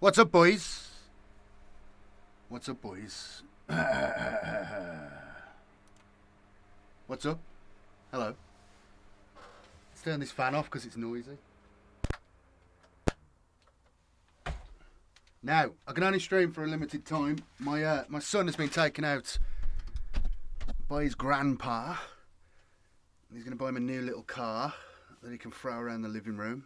What's up, boys? What's up, boys? What's up? Hello. Let's turn this fan off because it's noisy. Now, I can only stream for a limited time. My son has been taken out by his grandpa. He's going to buy him a new little car that he can throw around the living room.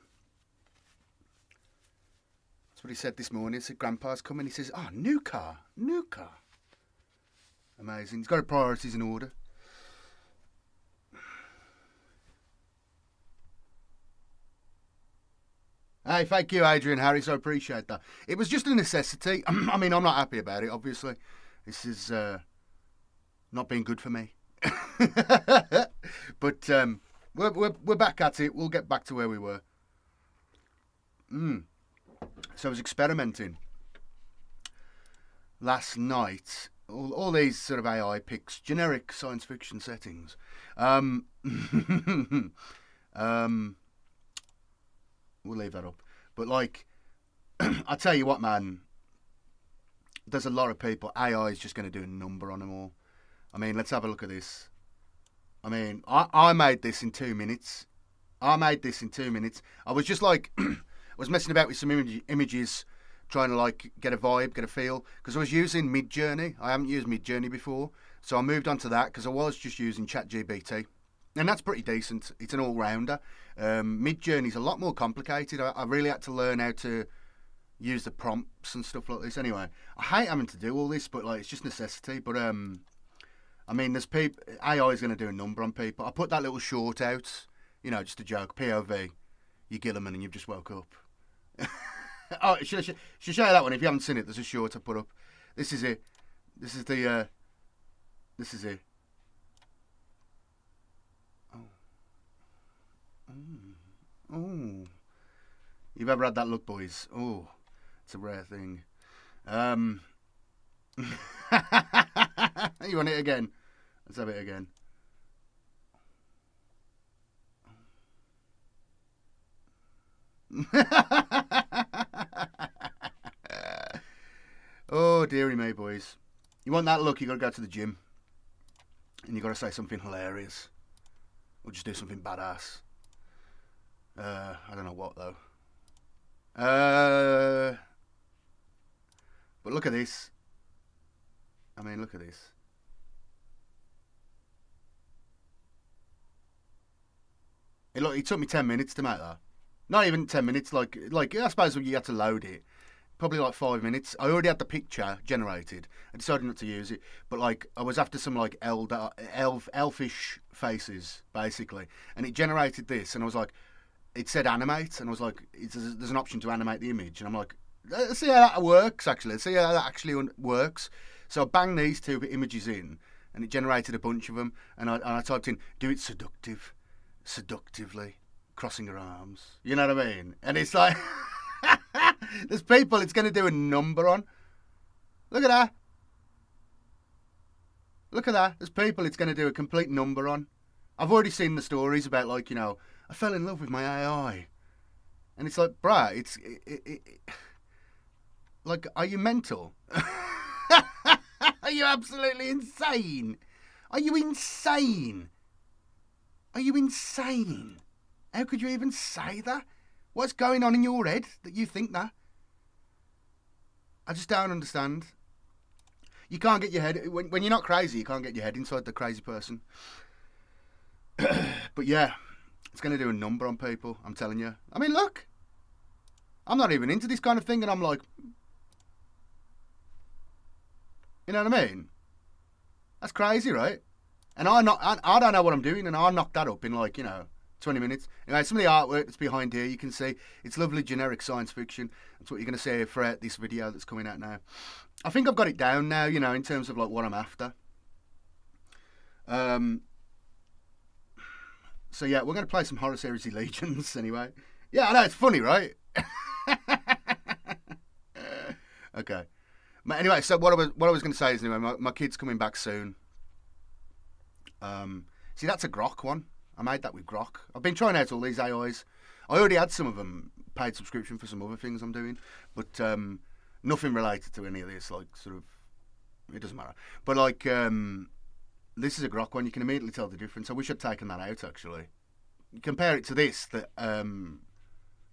What he said this morning. He said, Grandpa's coming. He says, oh, new car. Amazing. He's got his priorities in order. Hey, thank you, Adrian Harris. I appreciate that. It was just a necessity. I mean, I'm not happy about it, obviously. This is not been good for me. But we're back at it. We'll get back to where we were. So I was experimenting last night. All these sort of AI picks, generic science fiction settings. We'll leave that up. But like, I tell you what, man. There's a lot of people. AI is just going to do a number on them all. I mean, let's have a look at this. I mean, I made this in 2 minutes. I was just like. I was messing about with some images, trying to like get a vibe, get a feel, because I was using Midjourney. I haven't used Midjourney before, so I moved on to that because I was just using ChatGPT, and that's pretty decent. It's an all-rounder. Midjourney's a lot more complicated. I really had to learn how to use the prompts and stuff like this. Anyway, I hate having to do all this, but like it's just necessity. But I mean, there's people. AI is going to do a number on people. I put that little short out, you know, just a joke. POV, you Gilliman, and you've just woke up. Oh, should show you that one if you haven't seen it. There's a short I put up. This is it. This is it. Oh. You've ever had that look, boys? Oh, it's a rare thing. You want it again? Let's have it again. Oh, dearie me, boys. You want that look, you got to go to the gym. And you got to say something hilarious. Or just do something badass. I don't know what, though. But look at this. I mean, look at this. It took me 10 minutes to make that. Not even 10 minutes, like I suppose you had to load it. Probably like 5 minutes. I already had the picture generated. I decided not to use it. But like I was after some like elfish faces, basically. And it generated this, and I was like, it said animate, and I was like, there's an option to animate the image. And I'm like, let's see how that works, actually. Let's see how that actually works. So I banged these two images in, and it generated a bunch of them. And I typed in, do it seductively. Crossing her arms, you know what I mean? And it's like, there's people it's going to do a number on. Look at that. Look at that. There's people it's going to do a complete number on. I've already seen the stories about, like, you know, I fell in love with my AI. And it's like, bruh, like, are you mental? Are you absolutely insane? Are you insane? Are you insane? How could you even say that? What's going on in your head that you think that? I just don't understand. You can't get your head... When you're not crazy, you can't get your head inside the crazy person. But yeah, it's going to do a number on people, I'm telling you. I mean, look. I'm not even into this kind of thing, and I'm like... You know what I mean? That's crazy, right? And I don't know what I'm doing, and I knocked that up in, like, you know, 20 minutes. Anyway, some of the artwork that's behind here, you can see it's lovely generic science fiction. That's what you're going to see throughout this video that's coming out now. I think I've got it down now, you know, in terms of, like, what I'm after. So yeah, we're going to play some Horus Heresy Legions anyway. Yeah, I know, it's funny, right? Okay. Anyway, so what I was going to say is, anyway, my kid's coming back soon. See, that's a Grok one. I made that with Grok. I've been trying out all these AIs. I already had some of them paid subscription for some other things I'm doing, but nothing related to any of this. Like, sort of, it doesn't matter. But like, this is a Grok one. You can immediately tell the difference. I wish I'd taken that out actually. Compare it to this that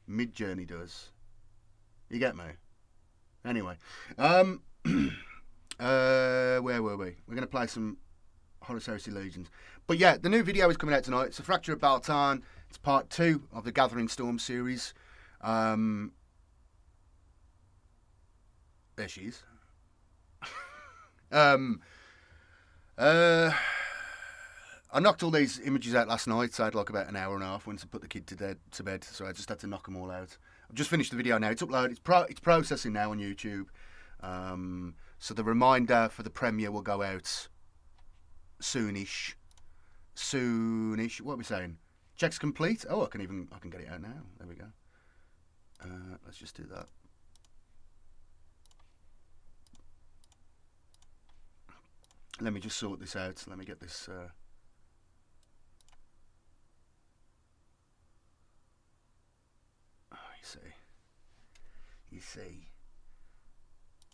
Midjourney does. You get me? Anyway, where were we? We're going to play some Horus Heresy Legions. But yeah, the new video is coming out tonight. It's a Fracture of Biel Tan. It's part 2 of the Gathering Storm series. There she is. I knocked all these images out last night, so I had like about an hour and a half once I put the kid to bed, so I just had to knock them all out. I've just finished the video now. It's uploaded. It's processing now on YouTube. So the reminder for the premiere will go out soonish. Soonish. What are we saying? Checks complete. Oh, I can get it out now. There we go. Let's just do that. Let me just sort this out. Let me get this. You see,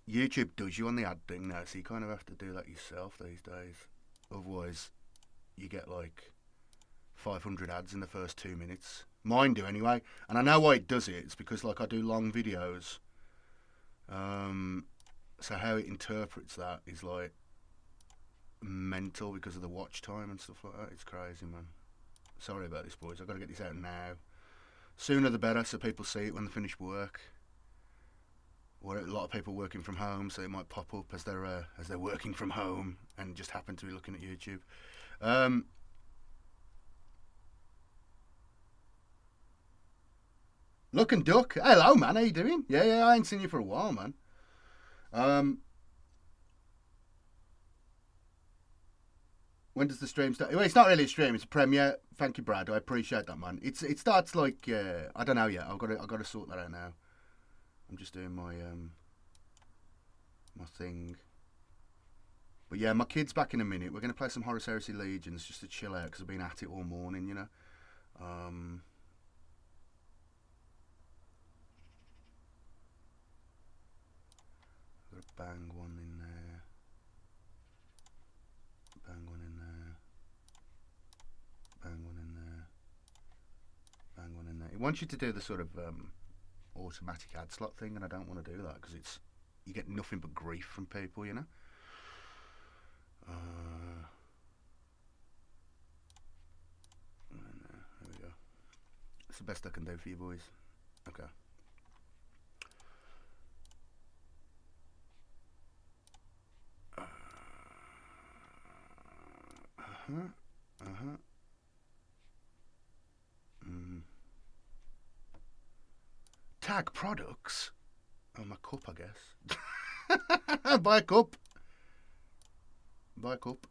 YouTube does you on the ad thing now, so you kind of have to do that yourself these days. Otherwise, you get like 500 ads in the first 2 minutes. Mine do anyway, and I know why it does it. It's because like I do long videos, so how it interprets that is like mental because of the watch time and stuff like that. It's crazy, man. Sorry about this, boys. I've got to get this out now. Sooner the better, so people see it when they finish work. Or a lot of people working from home, so it might pop up as they're working from home and just happen to be looking at YouTube. Look and Duck. Hello, man. How you doing? Yeah. I ain't seen you for a while, man. When does the stream start? Well, it's not really a stream. It's a premiere. Thank you, Brad. I appreciate that, man. It starts like I don't know yet. I've got to sort that out now. I'm just doing my my thing. But yeah, my kid's back in a minute. We're going to play some Horus Heresy Legions just to chill out because I've been at it all morning, you know. Got to bang one in there. Bang one in there. Bang one in there. Bang one in there. It wants you to do the sort of automatic ad slot thing, and I don't want to do that because you get nothing but grief from people, you know. There we go. That's the best I can do for you boys. Okay. Tag products. Oh, my cup, I guess. Buy a cup. Buy a cup.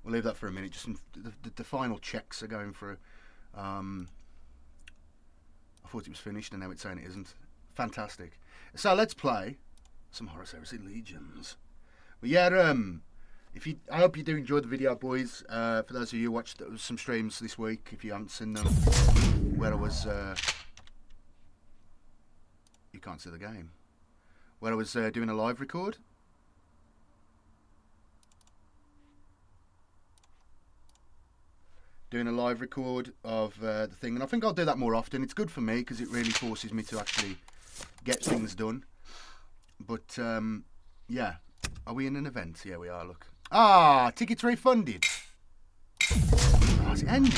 We'll leave that for a minute. Just the final checks are going through. I thought it was finished, and now it's saying it isn't. Fantastic. So let's play some Horus Heresy Legions. But yeah, I hope you do enjoy the video, boys. For those of you who watched some streams this week, if you haven't seen them, where I was, you can't see the game, where I was doing a live record. Doing a live record of the thing, and I think I'll do that more often. It's good for me because it really forces me to actually get things done. But yeah, are we in an event? Yeah, we are. Look, tickets refunded. It's ending.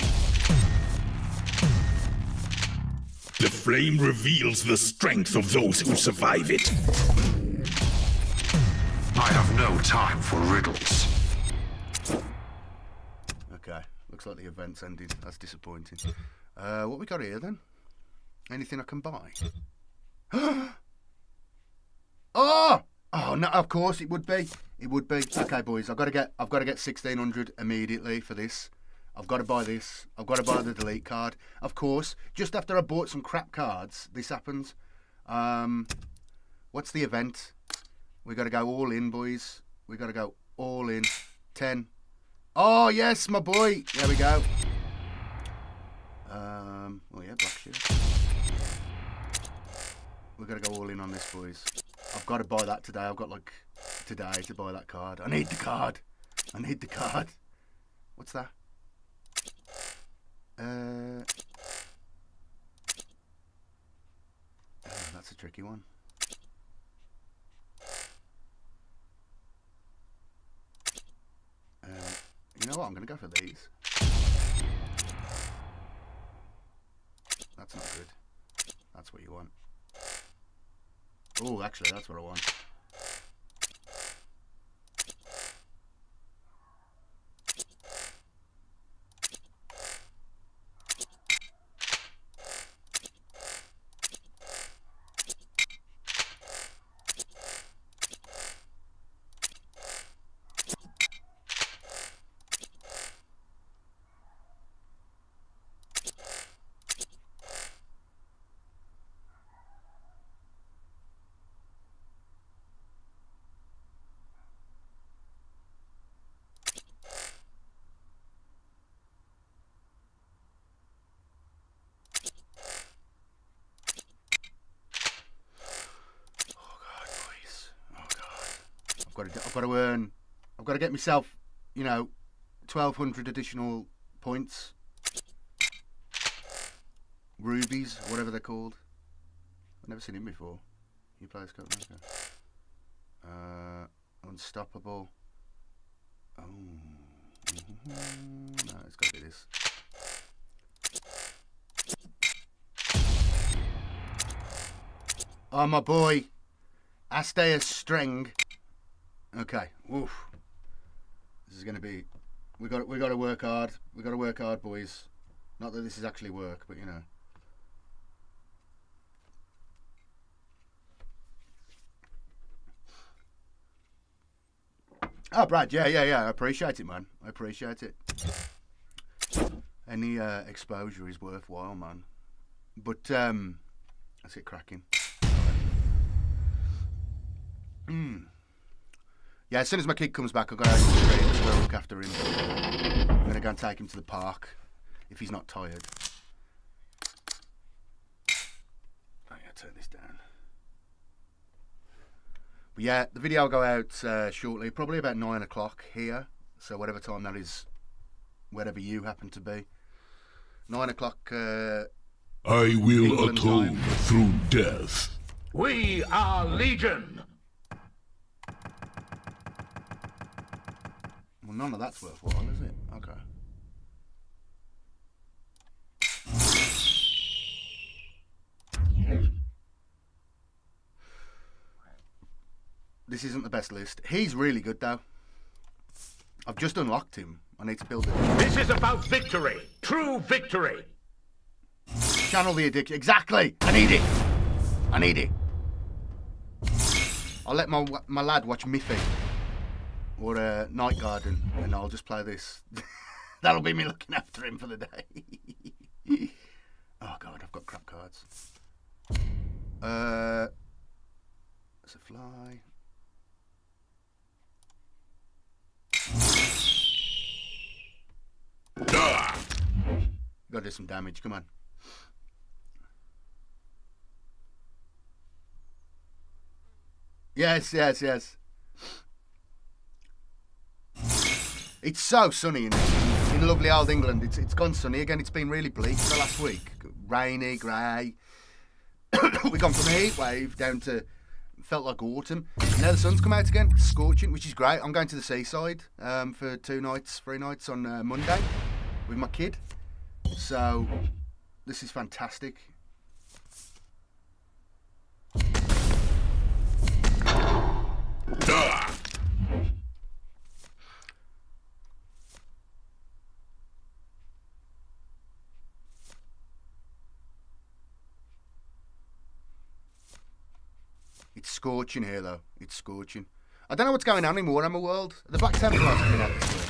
The flame reveals the strength of those who survive it. I have no time for riddles. Okay. Looks like the event's ended. That's disappointing. What we got here then? Anything I can buy? Oh no! Of course it would be. It would be. Okay, boys. I've got to get 1600 immediately for this. I've got to buy this. I've got to buy the delete card. Of course. Just after I bought some crap cards, this happens. What's the event? We got to go all in, boys. We got to go all in. 10. Oh, yes, my boy. There we go. Oh, yeah, black shield. We've got to go all in on this, boys. I've got to buy that today. I've got, like, today to buy that card. I need the card. I need the card. What's that? That's a tricky one. You know what? I'm going to go for these. That's not good. That's what you want. Oh, actually, that's what I want. I've got to get myself, 1,200 additional points. Rubies, whatever they're called. I've never seen him before. He plays Copenhagen. Unstoppable. Oh. No, it's got to be this. Oh, my boy. Astea's Streng. Okay. Oof. This is going to be. We got to work hard. We got to work hard, boys. Not that this is actually work, but Oh, Brad. Yeah. I appreciate it, man. I appreciate it. Any exposure is worthwhile, man. But let's get cracking. Yeah, as soon as my kid comes back, I've got to go look after him. I'm going to go and take him to the park if he's not tired. I'm going to turn this down. But yeah, the video will go out shortly, probably about 9 o'clock here. So whatever time that is, wherever you happen to be. 9 o'clock. I will England atone time. through death. We are Legion. Well, none of that's worthwhile, is it? Okay. This isn't the best list. He's really good, though. I've just unlocked him. I need to build it. This is about victory. True victory. Channel the addiction. Exactly. I need it. I need it. I'll let my lad watch Miffy or Night Garden, and I'll just play this. That'll be me looking after him for the day. Oh God, I've got crap cards. else. There's a fly. Gotta do some damage, come on. Yes. It's so sunny in lovely old England. It's gone sunny again. It's been really bleak the last week. Rainy, grey. We've gone from a heat wave down to felt like autumn. Now the sun's come out again, scorching, which is great. I'm going to the seaside for 3 nights on Monday with my kid. So this is fantastic. It's scorching here, though. It's scorching. I don't know what's going on in Warhammer World. Are the Black Templars coming out this year?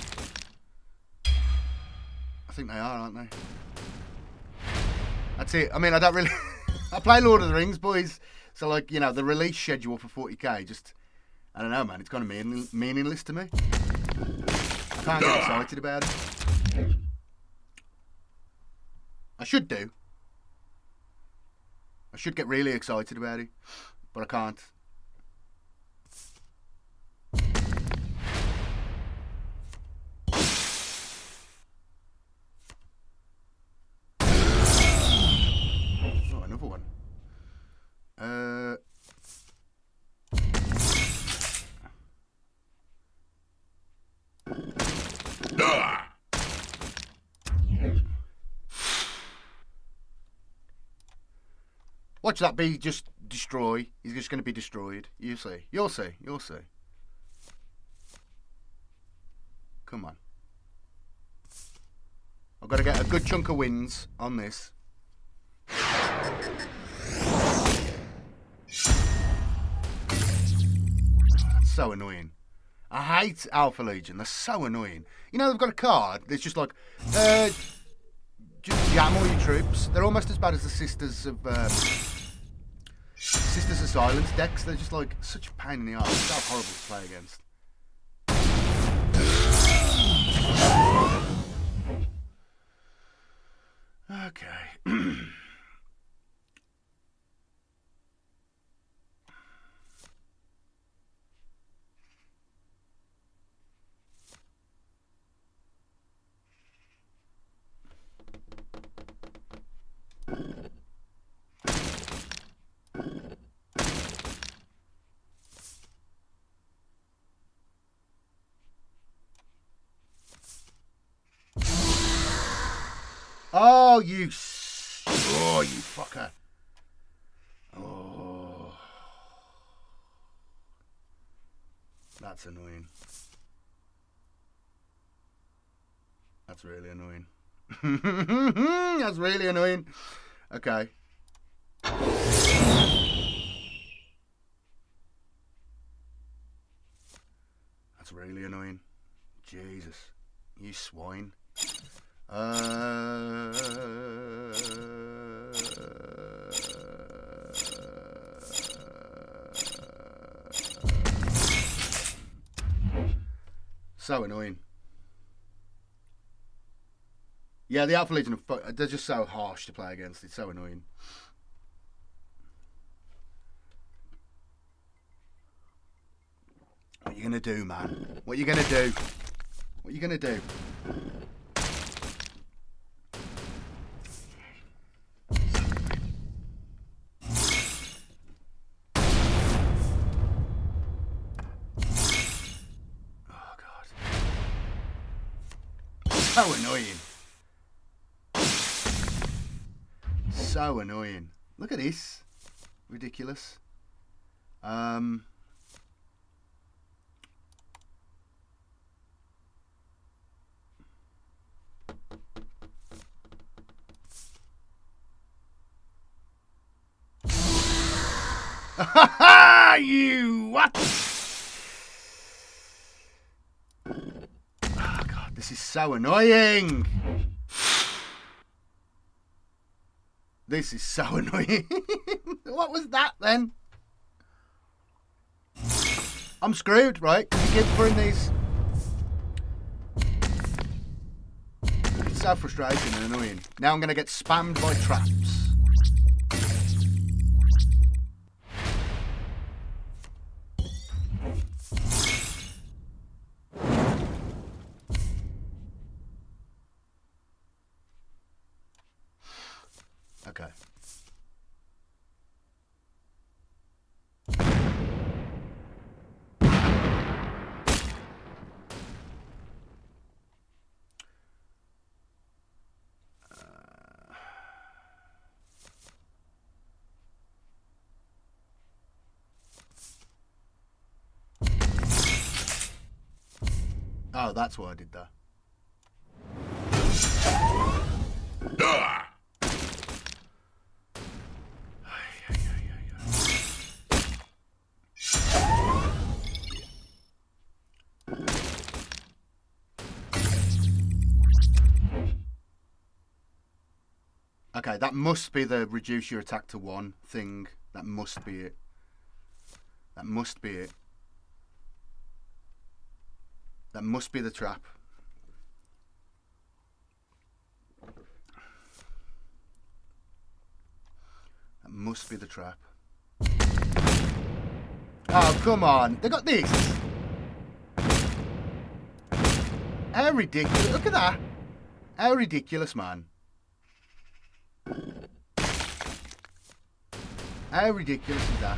I think they are, aren't they? That's it. I mean, I don't really... I play Lord of the Rings, boys. So, like, you know, the release schedule for 40k just... I don't know, man. It's kind of meaningless to me. I can't get excited about it. I should do. I should get really excited about it. But I can't. Oh, another one. Watch that bee just destroy. He's just going to be destroyed. You see. You'll see. You'll see. Come on. I've got to get a good chunk of wins on this. So annoying. I hate Alpha Legion. They're so annoying. You know, they've got a card that's just like, just jam all your troops. They're almost as bad as the Sisters of Silence decks. They're just like such a pain in the arse. So horrible to play against. Okay. Oh, you fucker. Oh. That's annoying. That's really annoying. That's really annoying. Okay. That's really annoying. Jesus. You swine. So annoying. Yeah, the Alpha Legion, they're just so harsh to play against. It's so annoying. What are you going to do, man? What are you going to do? What are you going to do? So annoying. So annoying. Look at this. Ridiculous. You what? Oh God, this is so annoying. This is so annoying. What was that then? I'm screwed, right? You keep throwing these. It's so frustrating and annoying. Now I'm going to get spammed by traps. Okay. Oh, that's why I did that. Ah! Okay, that must be the reduce your attack to 1 thing. That must be it. That must be it. That must be the trap. That must be the trap. Oh, come on. They got this. How ridiculous. Look at that. How ridiculous, man. How ridiculous is that?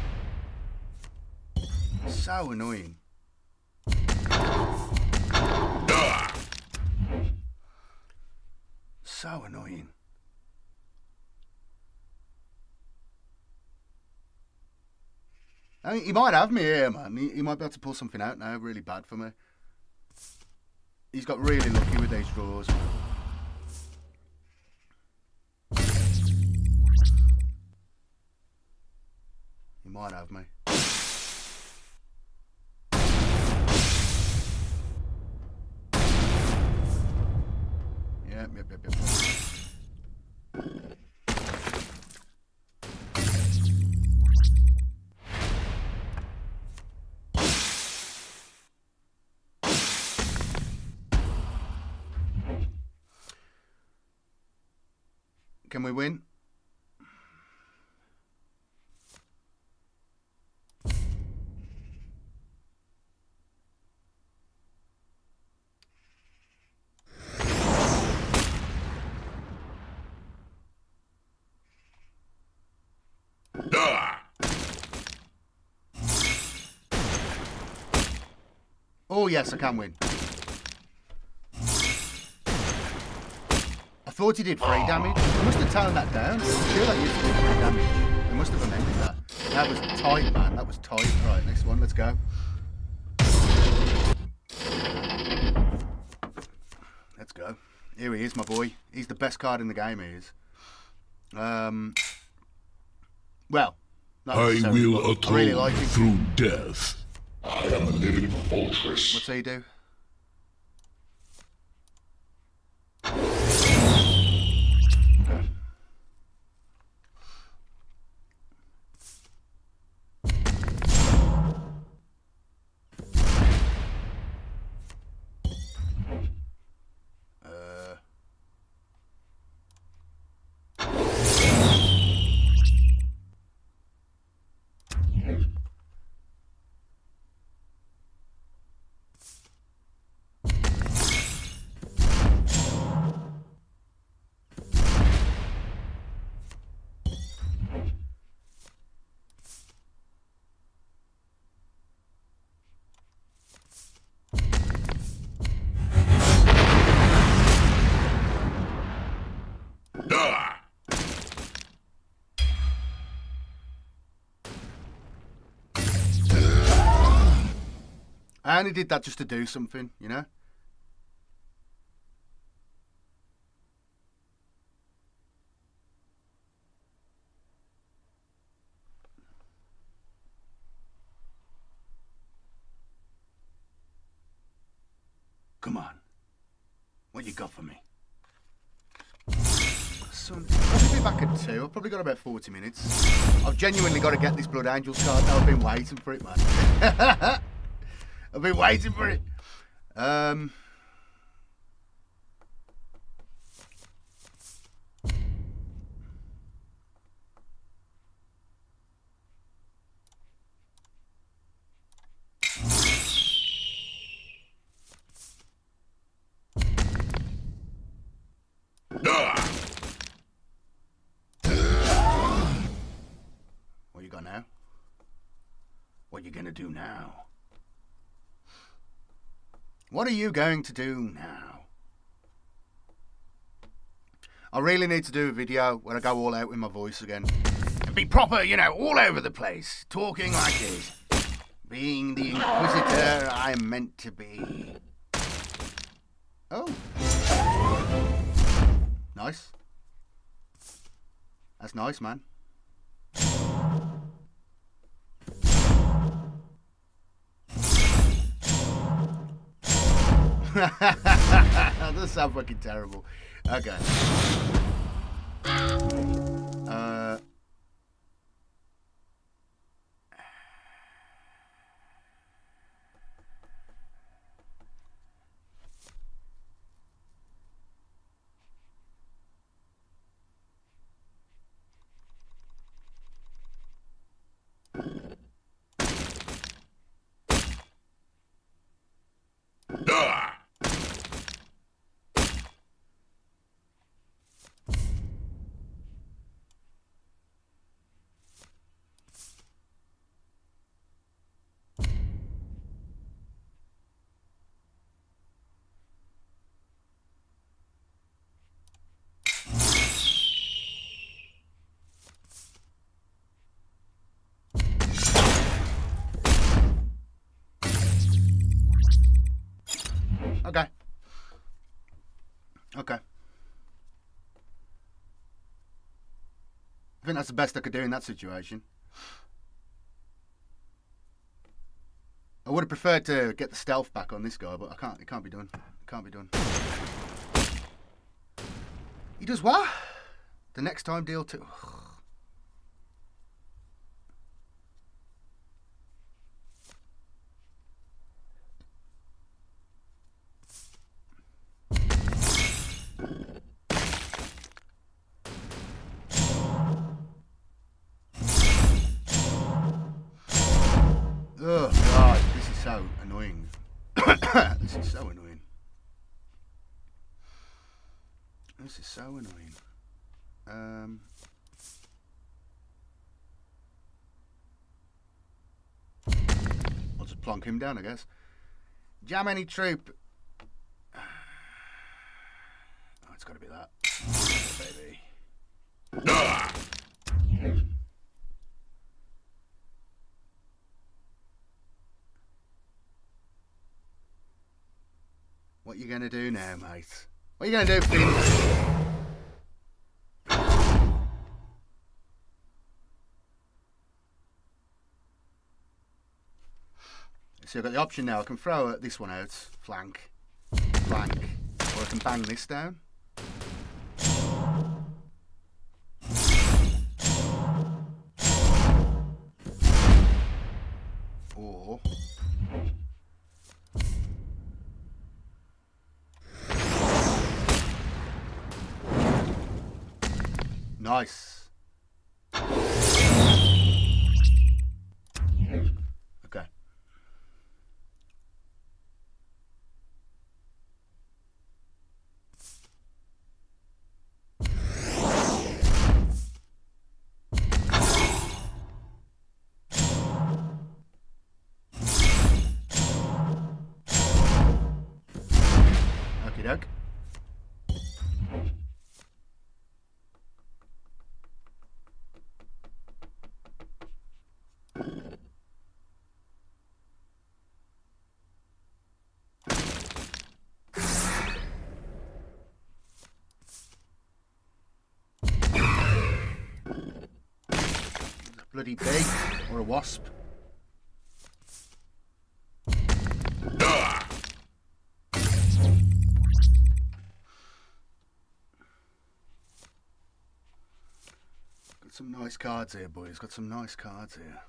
So annoying. So annoying. I mean, he might have me here, man. He might be able to pull something out now really bad for me. He's got really lucky with these draws. He might have me. Yep. Can we win? Oh yes, I can win. I thought he did 3 damage. I must have toned that down. I'm sure that used to do 3 damage. I must have amended that. That was tight, man. That was tight. Right, next one. Let's go. Let's go. Here he is, my boy. He's the best card in the game, he is. Well, not I necessarily, will but atone I really like him. through death. I am a living fortress. What's he do? I only did that just to do something, you know? Come on. What you got for me? I'll be back at 2. I've probably got about 40 minutes. I've genuinely got to get this Blood Angels card now. I've been waiting for it, man. I've been waiting for it. What you got now? What you gonna do now? What are you going to do now? I really need to do a video where I go all out with my voice again. And be proper, you know, all over the place. Talking like this. Being the Inquisitor I'm meant to be. Oh. Nice. That's nice, man. That does sound fucking terrible. Okay. Okay. Okay. I think that's the best I could do in that situation. I would have preferred to get the stealth back on this guy, but I can't. It can't be done. It can't be done. He does what? The next time deal 2. Oh God, this is so annoying. This is so annoying. This is so annoying. I'll just plonk him down, I guess. Jam any troop. Oh, it's got to be that. Oh, baby. What you gonna do now, mate? What you gonna do, Finn? So I've got the option now. I can throw this one out, flank, or I can bang this down. Or nice. Okay. Okie doke. Bloody bee or a wasp. Got some nice cards here, boys. Got some nice cards here.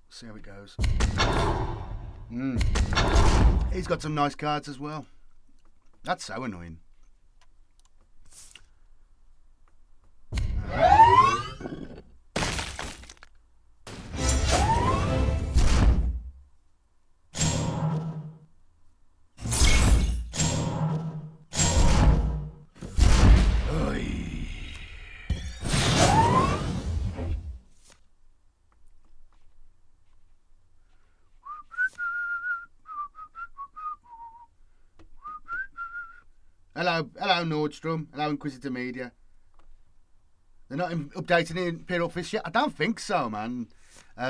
See how it goes. He's got some nice cards as well. That's so annoying. Hello Nordstrom. Hello Inquisitor Media. They're not updating the Imperial Fist yet? I don't think so, man.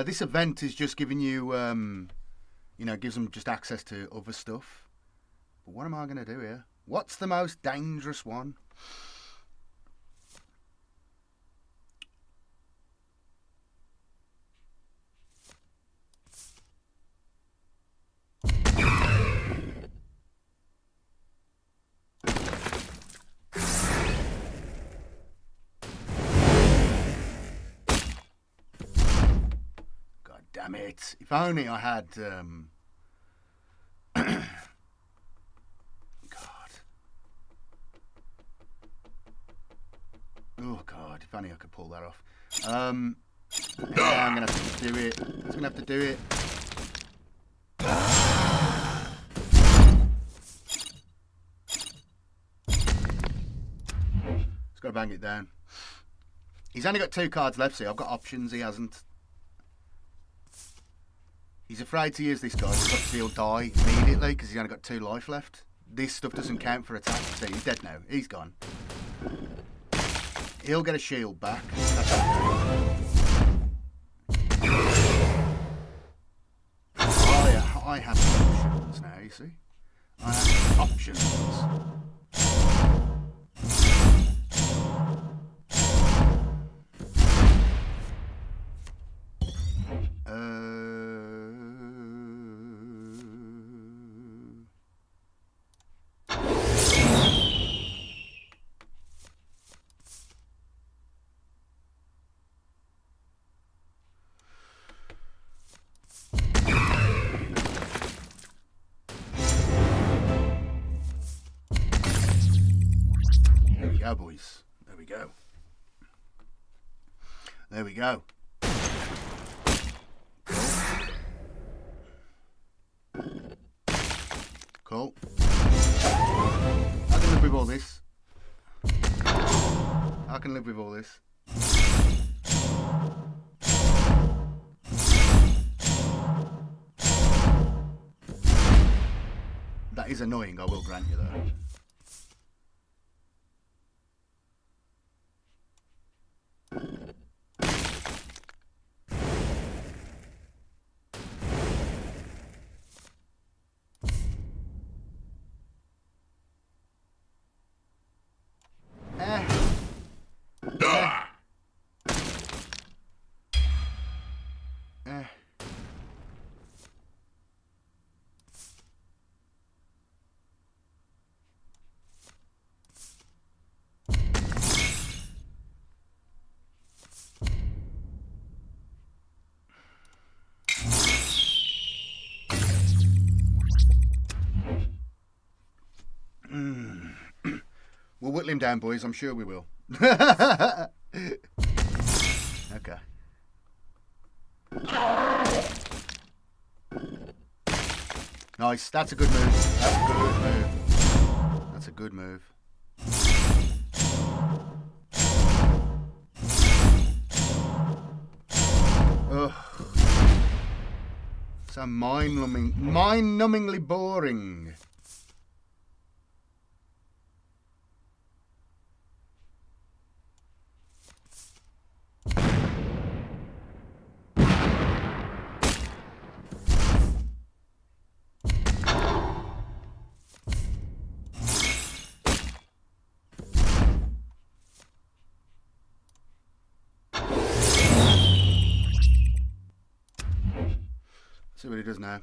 This event is just giving you, you know, gives them just access to other stuff. But what am I going to do here? What's the most dangerous one? Damn it. If only I had... God. Oh, God. If only I could pull that off. Yeah, I'm going to have to do it. I'm going to have to do it. Just got to bang it down. He's only got 2 cards left, see. I've got options. He hasn't. He's afraid to use this guy because he'll die immediately because he's only got 2 life left. This stuff doesn't count for attack. See, he's dead now. He's gone. He'll get a shield back. That's okay. I have options now, you see. I have options. Boys. There we go. There we go. Cool. I can live with all this. I can live with all this. That is annoying, I will grant you that. We'll whittle him down, boys. I'm sure we will. Okay. Nice. That's a good move. That's a good move. That's a good move. Ugh. So mind-numbingly boring. See what he does now.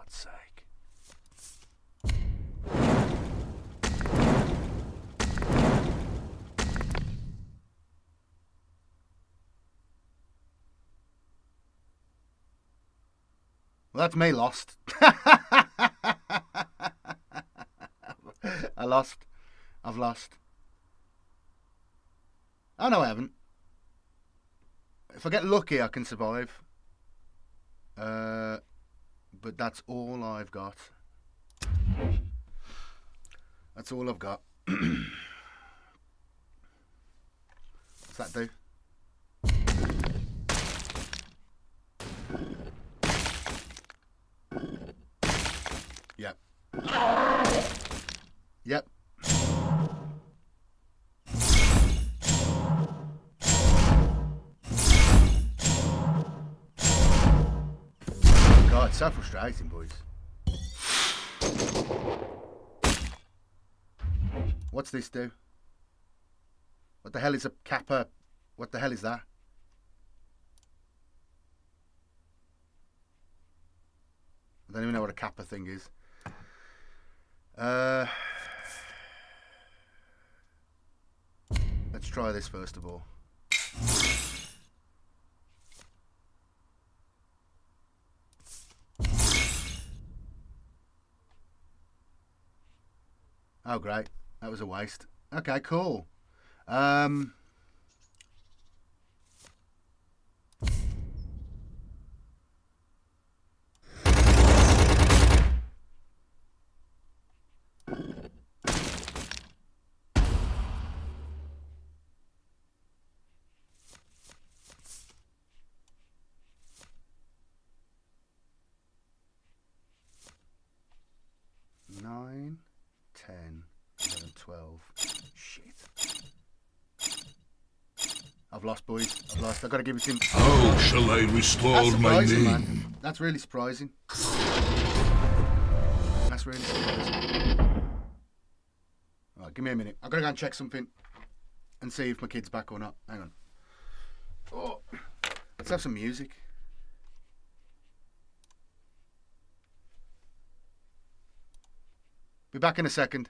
God's sake. Well, that's me lost. I lost. I've lost. Oh, no, I haven't. If I get lucky, I can survive. But that's all I've got. That's all I've got. What's that do? Yep. Yep. God, it's so frustrating, boys. What's this do? What the hell is a kappa? What the hell is that? I don't even know what a kappa thing is. Let's try this first of all. Oh, great. That was a waste. Okay, cool. Nine, 10, 11, 12. Shit. I've lost, boys. I've lost. I've got to give it to him. How shall I restore my name? Man. That's really surprising. That's really surprising. Alright, give me a minute. I've got to go and check something and see if my kid's back or not. Hang on. Oh, let's have some music. Be back in a second.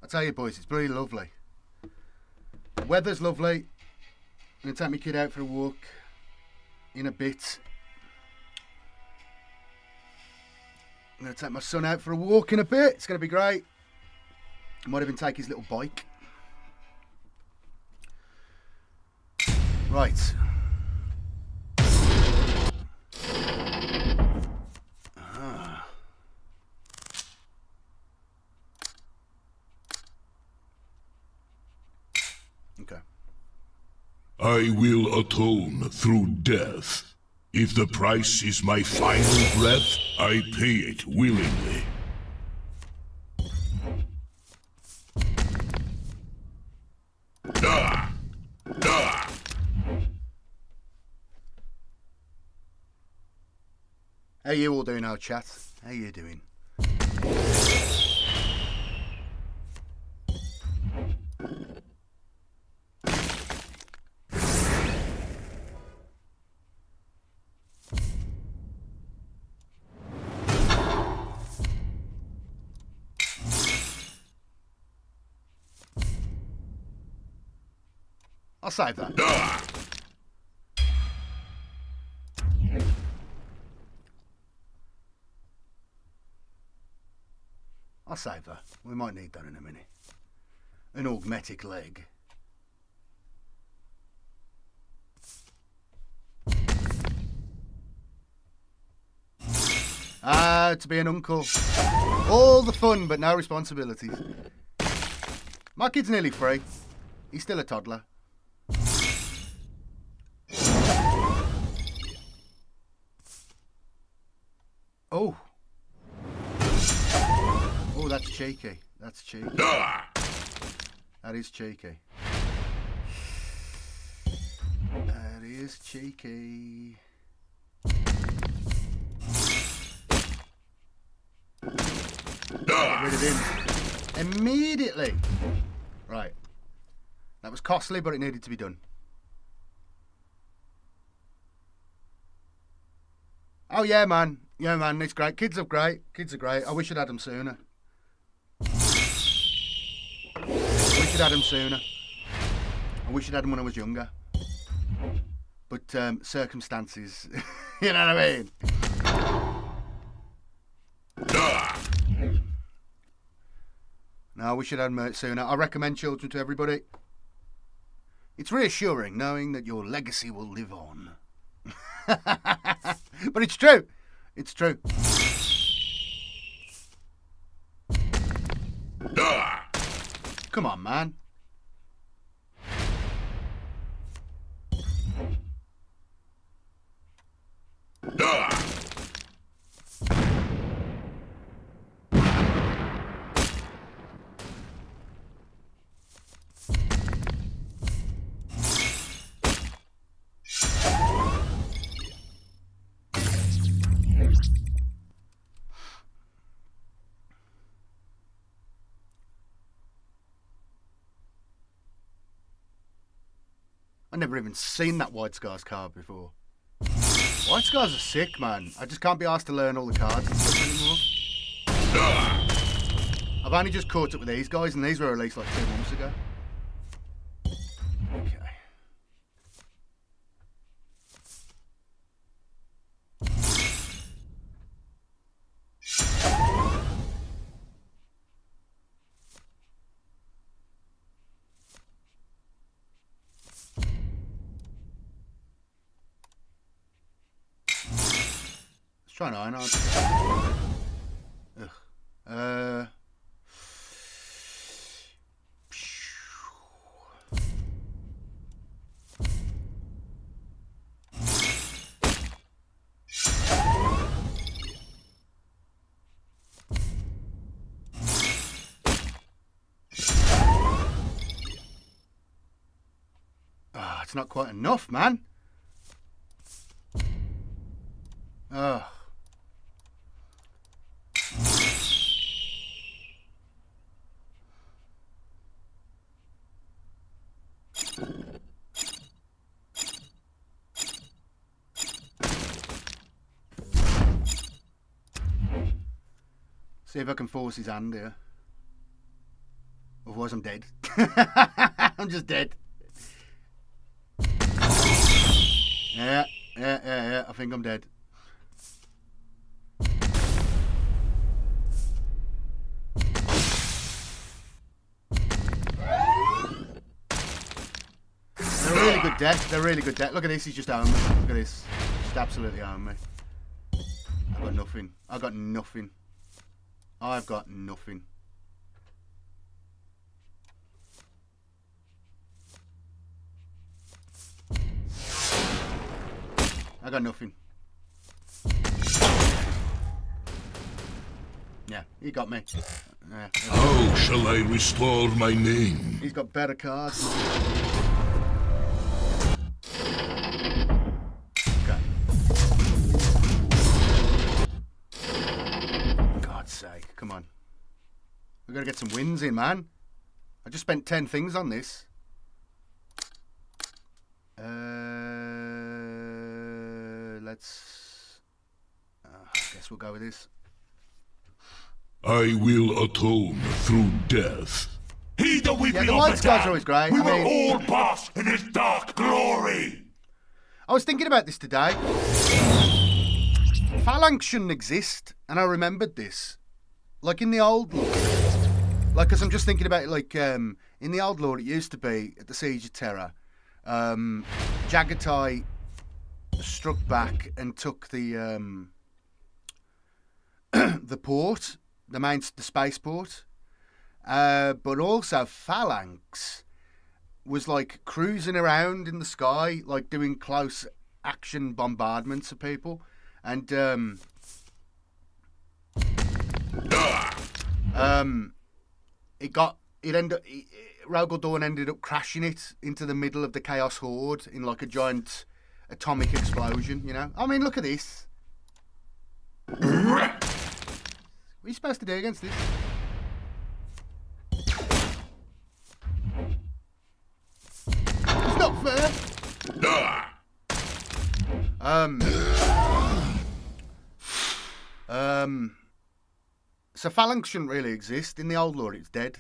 tell you, boys, it's bloody lovely. Weather's lovely. I'm going to take my kid out for a walk in a bit. I'm going to take my son out for a walk in a bit. It's going to be great. I might even take his little bike. Right. Okay. I will atone through death. If the price is my final breath, I pay it willingly. Ah! Ah! How you all doing, our chat? How you doing? I'll save that. Ah! I'll save that. We might need that in a minute. An augmetic leg. To be an uncle. All the fun, but no responsibilities. My kid's nearly 3. He's still a toddler. Oh. Oh, that's cheeky. That's cheeky. Ah! That is cheeky. That is cheeky. Get rid of him. Immediately. Right. That was costly, but it needed to be done. Oh, yeah, man. Yeah, man, it's great. Kids are great. Kids are great. I wish I'd had them sooner. I wish I'd had them sooner. I wish I'd had them when I was younger. But circumstances, you know what I mean? No, I wish I'd had them sooner. I recommend children to everybody. It's reassuring knowing that your legacy will live on. But it's true. It's true. Come on, man. I've never even seen that White Scars card before. White Scars are sick, man. I just can't be asked to learn all the cards and stuff anymore. I've only just caught up with these guys, and these were released like 2 months ago. Okay. Try and iron out. It's not quite enough, man. See if I can force his hand here. Otherwise, I'm dead. I'm just dead. Yeah. I think I'm dead. They're really good deck. They're really good deck. Look at this. He's just owned me. Look at this. Just absolutely owned me. I've got nothing. I've got nothing. I've got nothing. I got nothing. Yeah, he got me. Yeah, How shall I restore my name? he's got better cards. Okay. God's sake, come on. We've got to get some wins in, man. I just spent 10 things on this. Let's... I guess we'll go with this. I will atone through death. Heed the weeping Yeah, the of white the scarves damned. are always great. We I will mean- all bask in his dark glory. I was thinking about this today. Phalanx shouldn't exist, and I remembered this. Like in the old lore. Like, because I'm just thinking about it, like, in the old lore, it used to be, at the Siege of Terror, Jagatai struck back and took the the port, the spaceport. But also Phalanx was like cruising around in the sky, like doing close action bombardments of people, and Rogel Dawn ended up crashing it into the middle of the Chaos Horde in like a giant atomic explosion. You know, I mean, look at this. What are you supposed to do against this? It's not fair. So Phalanx shouldn't really exist. In the old lore, it's dead.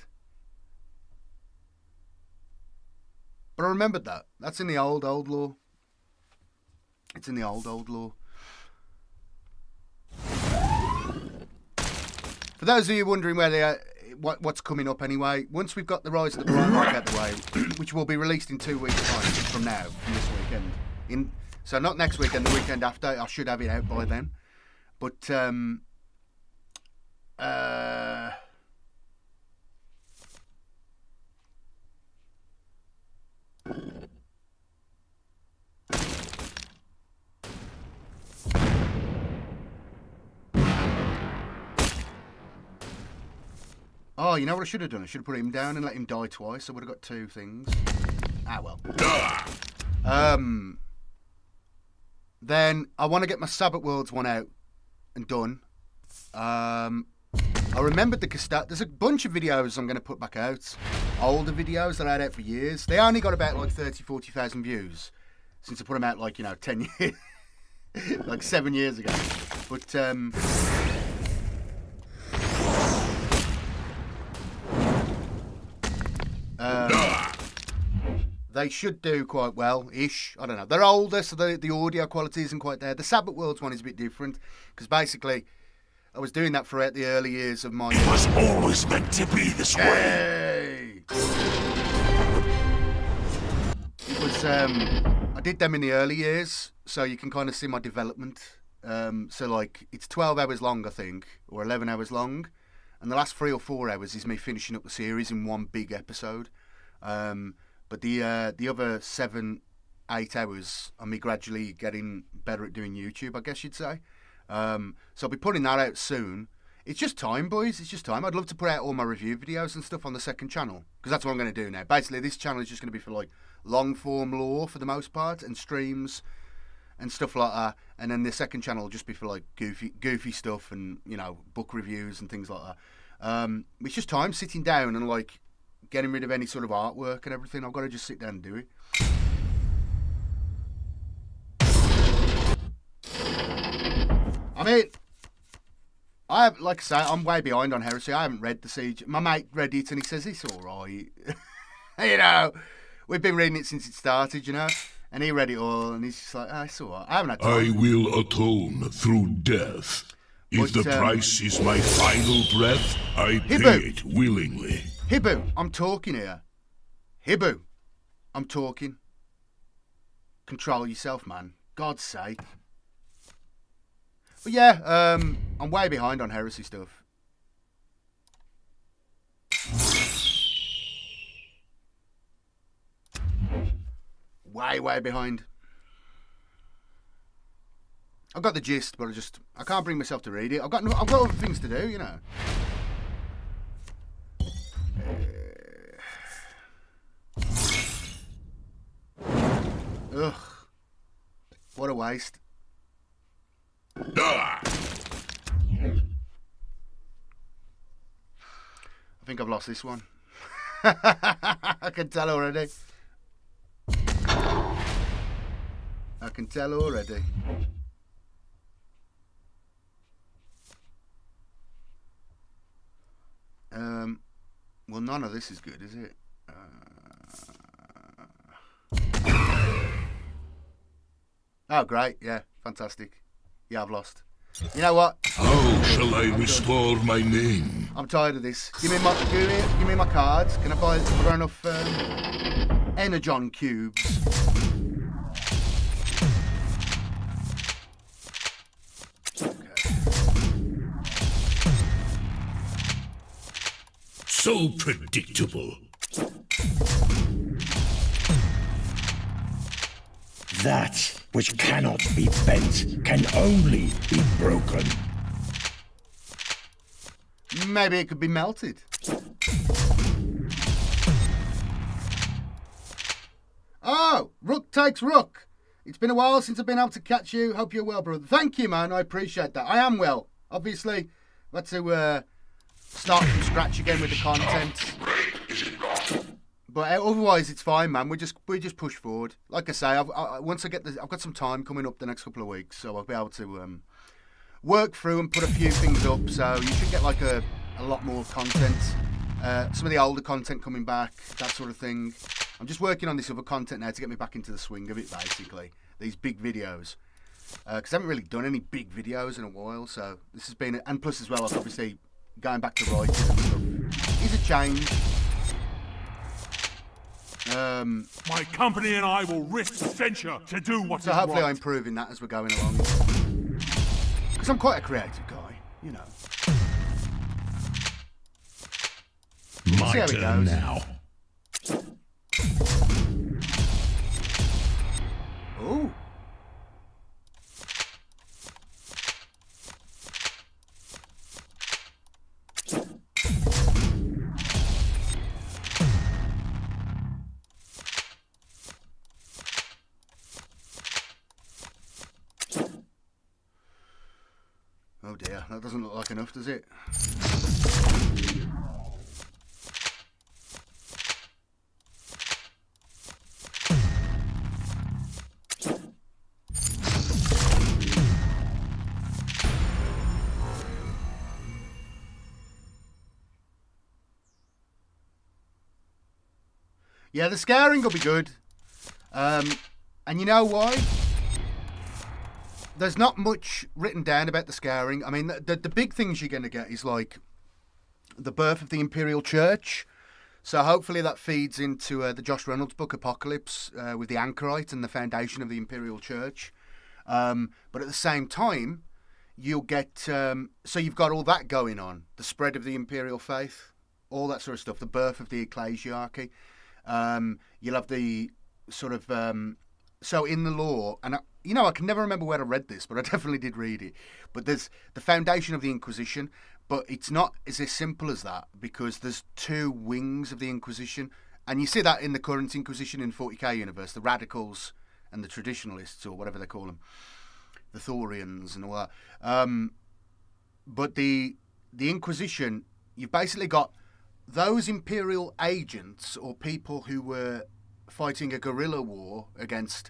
But I remembered that. That's in the old lore. It's in the old lore. For those of you wondering where they are, what's coming up anyway, once we've got the Rise of the Bright Light out of the way, which will be released in 2 weeks' time from now, from this weekend. So not next weekend, the weekend after. I should have it out by then. But oh, you know what I should have done? I should have put him down and let him die twice. I would have got 2 things. Ah, well. Then I want to get my Sabbath Worlds one out and done. I remembered the Castell. There's a bunch of videos I'm going to put back out. Older videos that I had out for years. They only got about like 40,000 views since I put them out like, 10 years, like 7 years ago. But they should do quite well-ish. I don't know. They're older, so the audio quality isn't quite there. The Sabbath Worlds one is a bit different because basically I was doing that throughout the early years of my... It was always meant to be this way. Hey! It was, I did them in the early years, so you can kind of see my development. So, like, it's 12 hours long, I think, or 11 hours long. And the last 3 or 4 hours is me finishing up the series in one big episode. But the other 7, 8 hours are me gradually getting better at doing YouTube, I guess you'd say. So I'll be putting that out soon. It's just time, boys. It's just time. I'd love to put out all my review videos and stuff on the second channel, because that's what I'm going to do now. Basically, this channel is just going to be for like long-form lore for the most part, and streams and stuff like that. And then the second channel will just be for like goofy stuff and, book reviews and things like that. It's just time sitting down and like getting rid of any sort of artwork and everything. I've got to just sit down and do it. I mean, I have, like I say, I'm way behind on Heresy. I haven't read the Siege. My mate read it and he says it's all right. You know, we've been reading it since it started, you know. And he read it all and he's just like, oh, it's all right. I haven't had time. I will atone through death. If But, the price is my final breath, I pay it willingly. Hibbu, I'm talking here. Hibbu, I'm talking. Control yourself, man. God's sake. But yeah, I'm way behind on Heresy stuff. Way behind. I've got the gist, but I can't bring myself to read it. I've got other things to do, you know. Ugh. What a waste. Ah! I think I've lost this one. I can tell already. I can tell already. Well, none of this is good, is it? Oh, great. Yeah, fantastic. Yeah, I've lost. You know what? How shall I restore my name? I'm tired of this. Give me my cards. Can I buy enough Energon cubes? So predictable. That which cannot be bent can only be broken. Maybe it could be melted. Oh, Rook takes Rook. It's been a while since I've been able to catch you. Hope you're well, brother. Thank you, man. I appreciate that. I am well. Obviously, I've had to start from scratch again with the content. But otherwise, it's fine, man. We just push forward. Like I say, I've got some time coming up the next couple of weeks, so I'll be able to work through and put a few things up. So you should get like a lot more content. Some of the older content coming back, that sort of thing. I'm just working on this other content now to get me back into the swing of it, basically. These big videos. Because I haven't really done any big videos in a while, so this has been... And plus as well, like obviously, going back to writing and stuff is a change. My company and I will risk censure to do what So is hopefully right. I'm improving that as we're going along. Because I'm quite a creative guy, you know. My See how it turn goes. now. Ooh. Oh dear, that doesn't look like enough, does it? Yeah, the scaring will be good. And you know why? There's not much written down about the scaring. I mean, the big things you're going to get is like the birth of the Imperial Church. So hopefully that feeds into the Josh Reynolds book Apocalypse with the Anchorite and the foundation of the Imperial Church. But at the same time, you'll get... so you've got all that going on. The spread of the Imperial faith, all that sort of stuff. The birth of the ecclesiarchy. You'll have the sort of... so in the lore, and I can never remember where I read this, but I definitely did read it. But there's the foundation of the Inquisition, but it's not as simple as that, because there's two wings of the Inquisition, and you see that in the current Inquisition in 40k universe, the radicals and the traditionalists, or whatever they call them, the Thorians and all that. But the Inquisition, you've basically got those Imperial agents or people who were fighting a guerrilla war against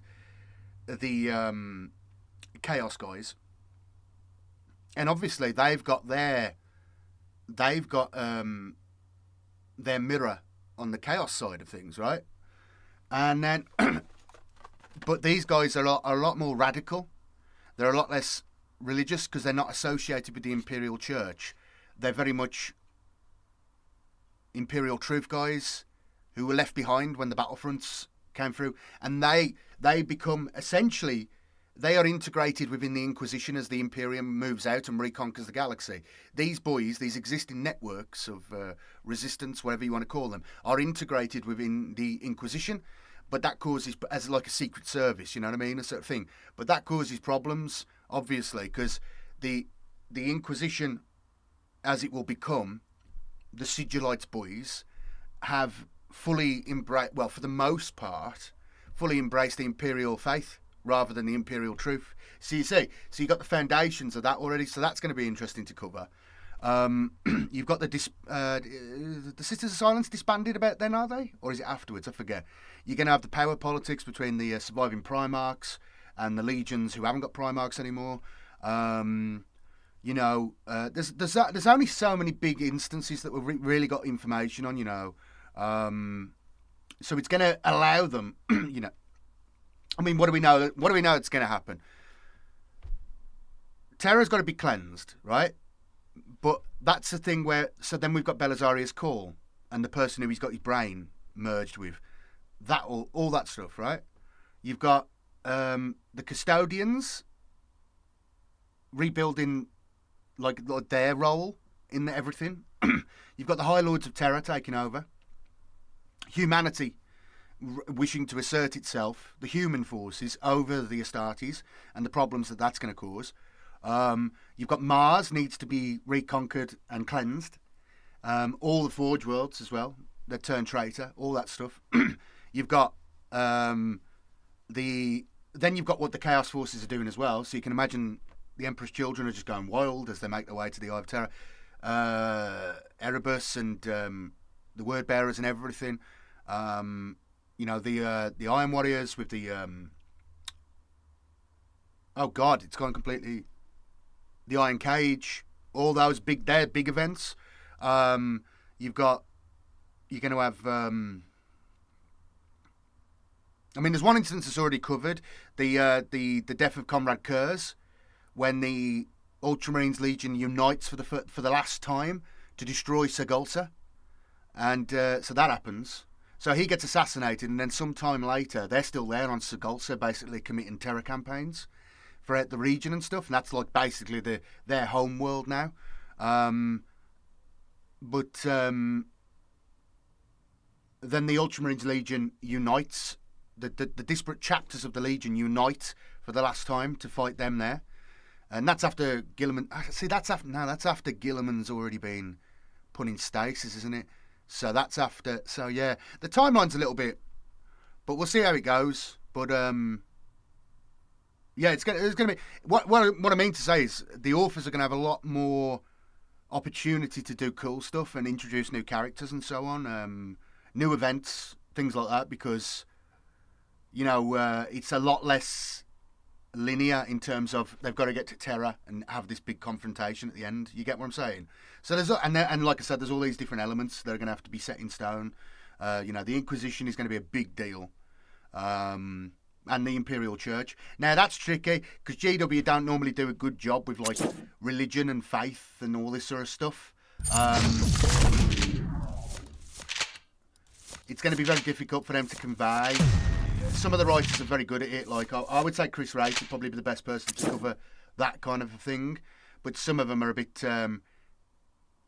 the Chaos guys. obviously they've got their mirror on the chaos side of things, right? And then, but these guys are a lot more radical. They're a lot less religious because they're not associated with the Imperial Church. They're very much Imperial Truth guys who were left behind when the Battlefronts came through, and they become essentially, they are integrated within the Inquisition as the Imperium moves out and reconquers the galaxy. These boys, these existing networks of resistance, whatever you want to call them, are integrated within the Inquisition, but that causes, as like a secret service, you know what I mean, a sort of thing. But that causes problems, obviously, because the Inquisition, as it will become, the Sigillites boys have fully embraced, well, for the most part, fully embraced the Imperial faith rather than the Imperial Truth. So you see, so you've got the foundations of that already, so that's going to be interesting to cover. You've got the Sisters of Silence disbanded about then, are they? Or is it afterwards? I forget. You're going to have the power politics between the surviving Primarchs and the Legions who haven't got Primarchs anymore. You know, there's only so many big instances that we've really got information on, you know. So it's going to allow them, you know. I mean, what do we know? What do we know that's going to happen? Terra's got to be cleansed, right? But that's the thing where... So then we've got Belisarius Call and the person who he's got his brain merged with. That all that stuff, right? You've got the Custodians rebuilding like their role in everything. You've got the High Lords of Terror taking over. Humanity wishing to assert itself, the human forces, over the Astartes and the problems that that's going to cause. You've got Mars needs to be reconquered and cleansed. All the Forge Worlds as well, the turn traitor, all that stuff. You've got then you've got what the Chaos Forces are doing as well. So you can imagine the Emperor's children are just going wild as they make their way to the Eye of Terror. Erebus and the Word Bearers and everything. You know, the Iron Warriors with the oh god, it's gone completely. The Iron Cage, all those big events. You're going to have. I mean, there's one instance that's already covered, the death of Comrade Kurz, when the Ultramarines Legion unites for the last time to destroy Sagulsa, and so that happens. So he gets assassinated, and then sometime later, they're still there on Sagulsa, basically committing terror campaigns throughout the region and stuff, and that's like basically their home world now. But then the Ultramarines Legion unites, the disparate chapters of the Legion unite for the last time to fight them there. And that's after Guilliman. See, that's after Guilliman's already been put in stasis, isn't it? So that's after. So yeah, the timeline's a little bit, but we'll see how it goes. But yeah, it's gonna be what I mean to say is the authors are gonna have a lot more opportunity to do cool stuff and introduce new characters and so on, new events, things like that, because you know it's a lot less linear in terms of they've got to get to Terra and have this big confrontation at the end. You get what I'm saying? So there's and like I said, there's all these different elements that are going to have to be set in stone. You know, the Inquisition is going to be a big deal, and the Imperial Church. Now that's tricky because GW don't normally do a good job with like religion and faith and all this sort of stuff. It's going to be very difficult for them to convey. Some of the writers are very good at it. Like I would say Chris Wright would probably be the best person to cover that kind of a thing. But some of them are a bit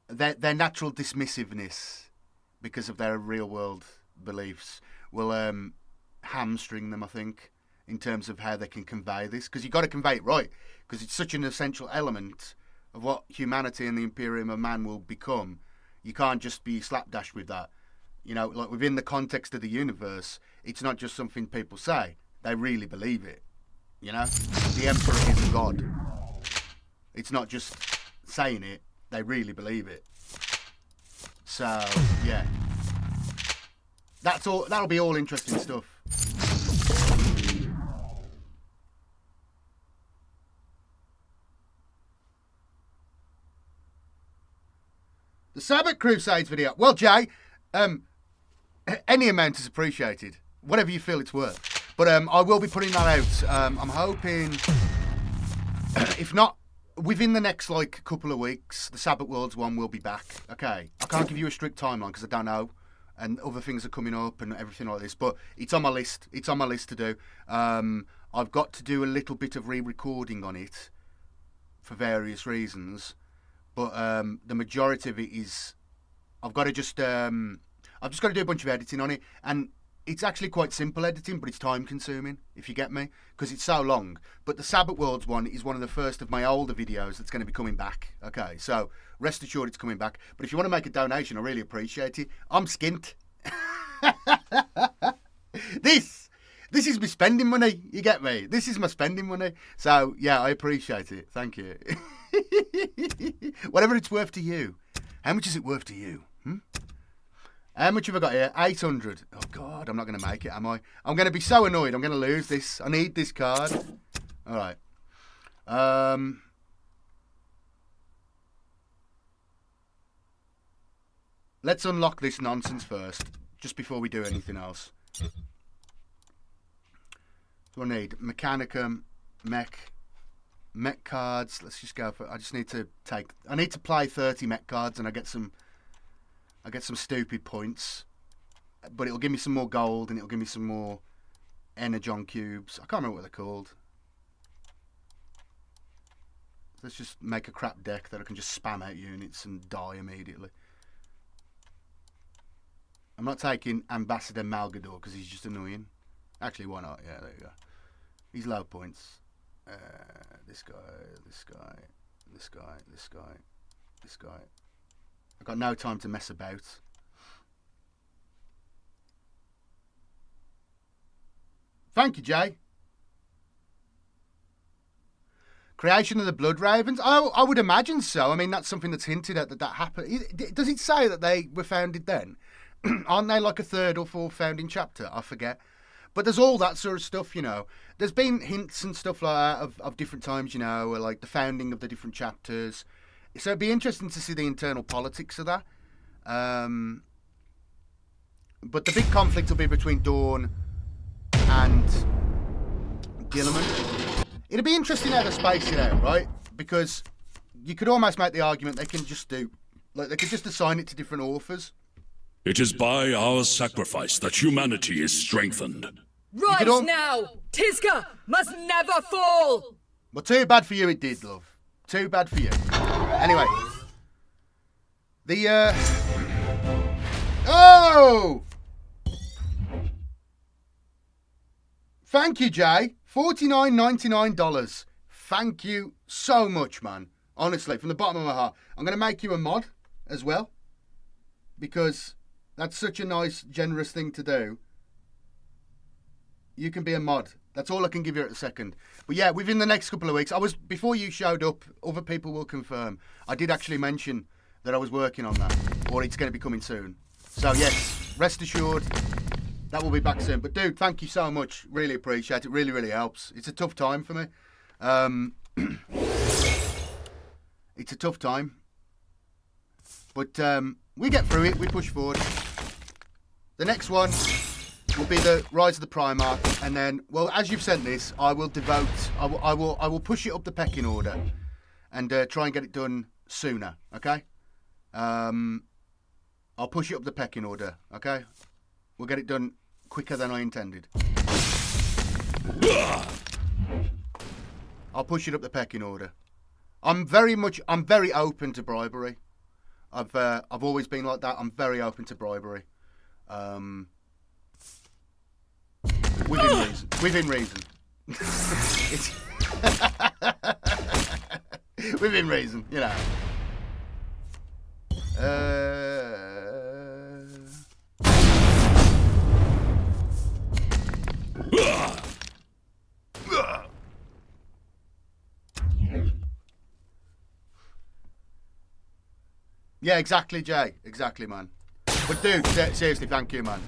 their natural dismissiveness because of their real world beliefs will hamstring them, I think, in terms of how they can convey this. Because you've got to convey it right, because it's such an essential element of what humanity and the Imperium of Man will become. You can't just be slapdash with that. You know, like within the context of the universe, it's not just something people say. They really believe it. You know? The Emperor is a god. It's not just saying it. They really believe it. So, yeah. That's all. That'll be all interesting stuff. The Sabbath Crusades video. Well, Jay, any amount is appreciated. Whatever you feel it's worth. But I will be putting that out. I'm hoping, if not within the next like couple of weeks, the Sabbath Worlds one will be back. Okay, I can't give you a strict timeline because I don't know, and other things are coming up and everything like this. But it's on my list. It's on my list to do. I've got to do a little bit of re-recording on it for various reasons, but the majority of it is I've got to just I've just got to do a bunch of editing on it, and it's actually quite simple editing, but it's time consuming, if you get me, because it's so long. But the Sabbath Worlds one is one of the first of my older videos that's going to be coming back. Okay, so rest assured it's coming back. But if you want to make a donation, I really appreciate it. I'm skint. This is my spending money, you get me? This is my spending money. So, yeah, I appreciate it. Thank you. Whatever it's worth to you. How much is it worth to you? How much have I got here? 800. Oh, God, I'm not going to make it, am I? I'm going to be so annoyed. I'm going to lose this. I need this card. All right. Let's unlock this nonsense first, just before we do anything else. So I need Mechanicum, mech cards. Let's just go for it. I need to play 30 mech cards, and I get some stupid points, but it'll give me some more gold and it'll give me some more energon cubes. I can't remember what they're called. Let's just make a crap deck that I can just spam out units and die immediately. I'm not taking Ambassador Malgador because he's just annoying. Actually, why not? Yeah, there you go. He's low points. This guy, this guy, this guy, this guy, this guy. I've got no time to mess about. Thank you, Jay. Creation of the Blood Ravens? I would imagine so. I mean, that's something that's hinted at that happened. Does it say that they were founded then? Aren't they like a third or fourth founding chapter? I forget. But there's all that sort of stuff, you know. There's been hints and stuff like that of different times, you know, like the founding of the different chapters. So it'd be interesting to see the internal politics of that. But the big conflict will be between Dawn and Gilliman. It'd be interesting how they space it out, right? Because you could almost make the argument they can just do, like they could just assign it to different authors. It is by our sacrifice that humanity is strengthened. Rise now! Tisca must never fall! Well, too bad for you it did, love. Too bad for you. Anyway. Oh! Thank you, Jay. $49.99. Thank you so much, man. Honestly, from the bottom of my heart. I'm going to make you a mod as well. Because that's such a nice, generous thing to do. You can be a mod. That's all I can give you at a second. But yeah, within the next couple of weeks, before you showed up, other people will confirm. I did actually mention that I was working on that, or it's going to be coming soon. So yes, rest assured, that will be back soon. But dude, thank you so much. Really appreciate it. Really, really helps. It's a tough time for me. It's a tough time. But we get through it. We push forward. The next one will be the Rise of the Primarch, and then, well, as you've sent this, I will push it up the pecking order, and try and get it done sooner. Okay. I'll push it up the pecking order. Okay. We'll get it done quicker than I intended. I'll push it up the pecking order. I'm very open to bribery. I've always been like that. I'm very open to bribery. Within reason. It's within reason, you know. Yeah, exactly, Jay. Exactly, man. But dude, seriously, thank you, man.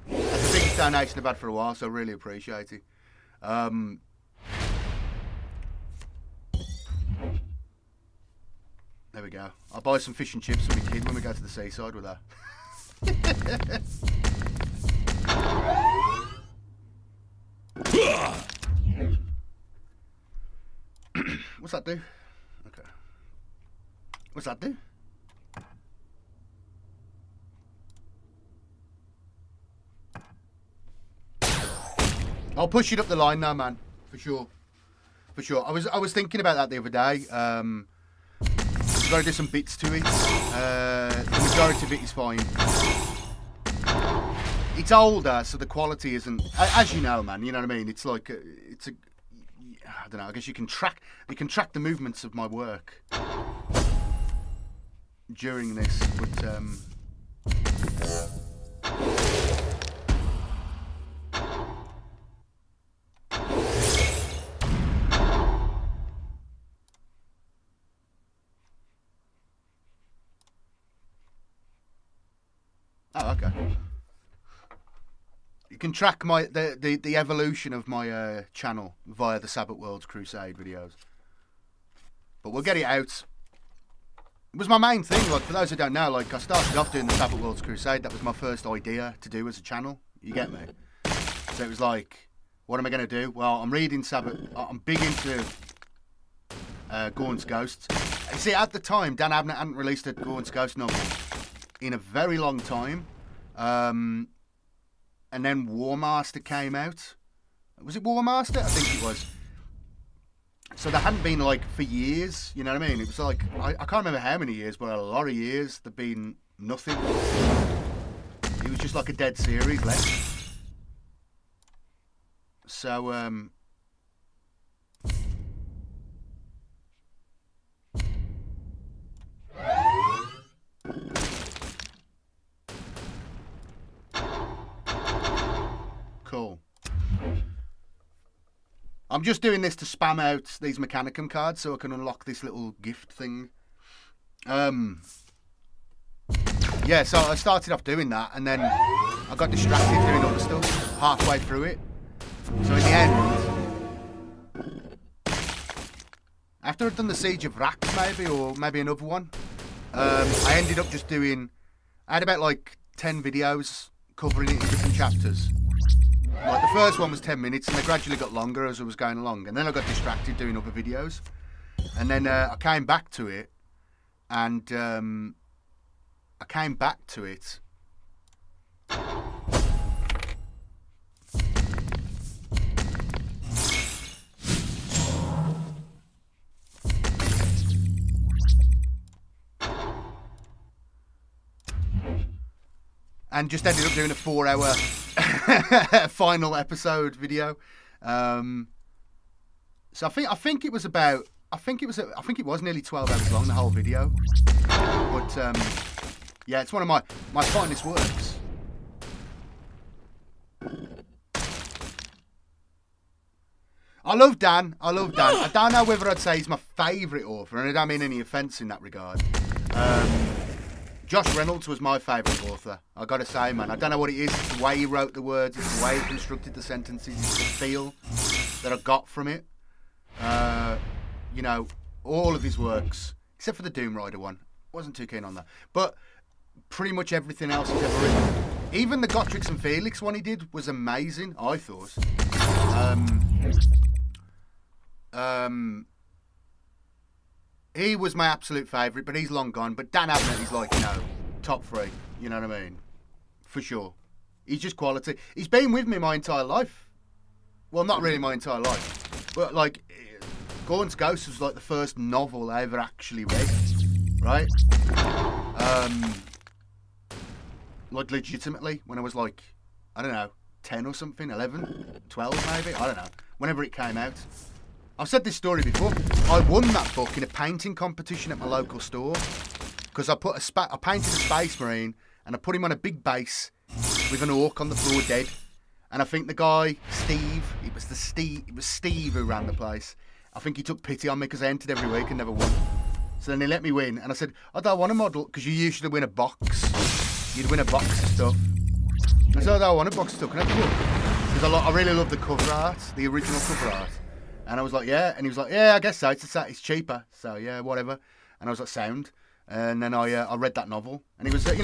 That's the biggest donation I've had for a while, so I really appreciate it. There we we go. I'll buy some fish and chips for my kid when we go to the seaside with her. What's that do? Okay. What's that do? I'll push it up the line now, man. For sure. For sure. I was thinking about that the other day. I've got to do some bits to it. The majority of it is fine. It's older, so the quality isn't, as you know, man. You know what I mean? It's like I don't know. I guess you can track the movements of my work during this, but oh, okay. You can track the evolution of my channel via the Sabbath Worlds Crusade videos. But we'll get it out. It was my main thing. Like, for those who don't know, like, I started off doing the Sabbath Worlds Crusade. That was my first idea to do as a channel. You get me? So it was like, what am I going to do? Well, I'm reading Sabbath. I'm big into Gorn's Ghosts. You see, at the time, Dan Abnett hadn't released a Gorn's Ghost novel in a very long time. And then Warmaster came out. Was it Warmaster? I think it was. So there hadn't been, like, for years, you know what I mean? It was like, I can't remember how many years, but a lot of years there'd been nothing. It was just like a dead series left. So, cool. I'm just doing this to spam out these Mechanicum cards so I can unlock this little gift thing. Yeah, so I started off doing that, and then I got distracted doing other stuff halfway through it. So in the end, after I'd done the Siege of Rax, maybe, or maybe another one, I ended up just doing, I had about like 10 videos covering it in different chapters. Like, the first one was 10 minutes, and they gradually got longer as I was going along. And then I got distracted doing other videos. And then I came back to it, and and just ended up doing a 4-hour final episode video. So I think it was about, I think it was nearly 12 hours long, the whole video. But yeah, it's one of my finest works. I love Dan. I don't know whether I'd say he's my favourite author, and I don't mean any offence in that regard. Josh Reynolds was my favourite author, I gotta say, man. I don't know what it is. It's the way he wrote the words, it's the way he constructed the sentences, it's the feel that I got from it. You know, all of his works, except for the Doom Rider one. Wasn't too keen on that. But pretty much everything else he's ever written. Even the Gottrix and Felix one he did was amazing, I thought. He was my absolute favourite, but he's long gone. But Dan Abnett is like, you know, top 3. You know what I mean? For sure. He's just quality. He's been with me my entire life. Well, not really my entire life. But, like, Gorn's Ghost was, like, the first novel I ever actually read. Right? Like, legitimately, when I was, like, I don't know, 10 or something, 11, 12 maybe? I don't know. Whenever it came out. I've said this story before. I won that book in a painting competition at my local store because I painted a Space Marine and I put him on a big base with an orc on the floor dead. And I think the guy, Steve, it was Steve who ran the place. I think he took pity on me because I entered every week and never won. So then he let me win, and I said, I don't want a model because you usually win a box. You'd win a box of stuff. I said, I don't want a box of stuff. Can I have it? Because I really love the cover art, the original cover art. And I was like, yeah. And he was like, yeah, I guess so. It's cheaper. So, yeah, whatever. And I was like, sound. And then I read that novel, and it was it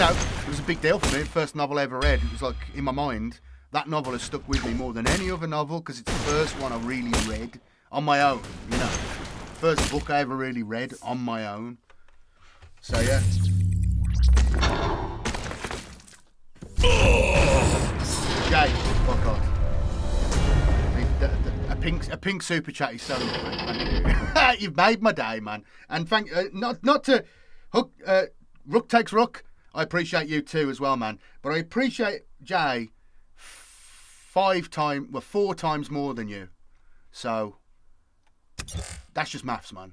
was a big deal for me. The first novel I ever read. It was like in my mind, that novel has stuck with me more than any other novel because it's the first one I really read on my own. First book I ever really read on my own. So yeah. Jay, fuck off. A pink super chat is so lovely. Thank you. You've made my day, man. And thank not to hook Rook takes Rook. I appreciate you too as well, man. But I appreciate Jay 4 times more than you. So that's just maths, man.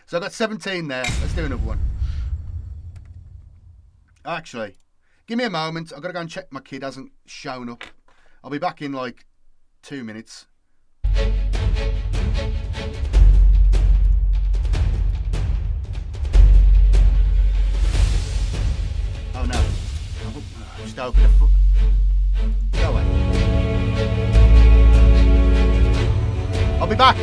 So I got 17 there. Let's do another one. Actually, give me a moment. I've got to go and check my kid hasn't shown up. I'll be back in like 2 minutes. Oh no. I just opened a foot. Go away. I'll be back.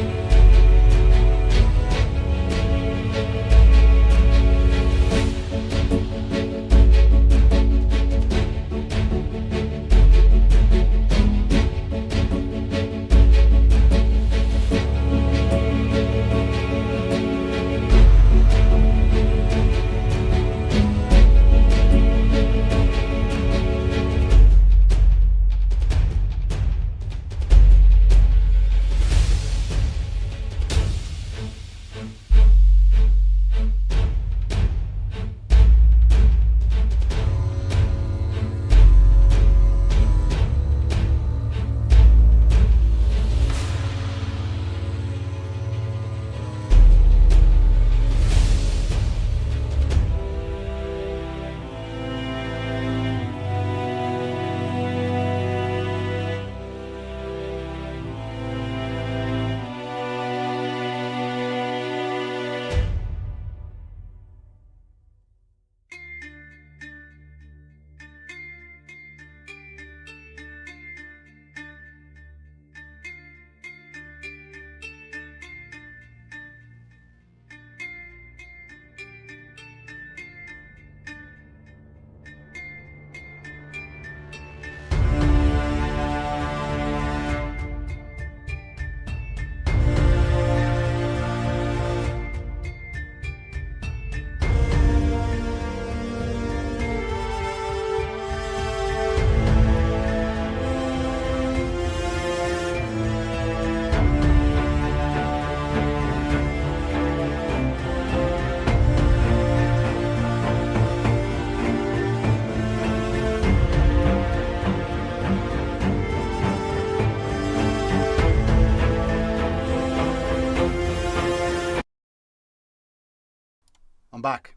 I'm back.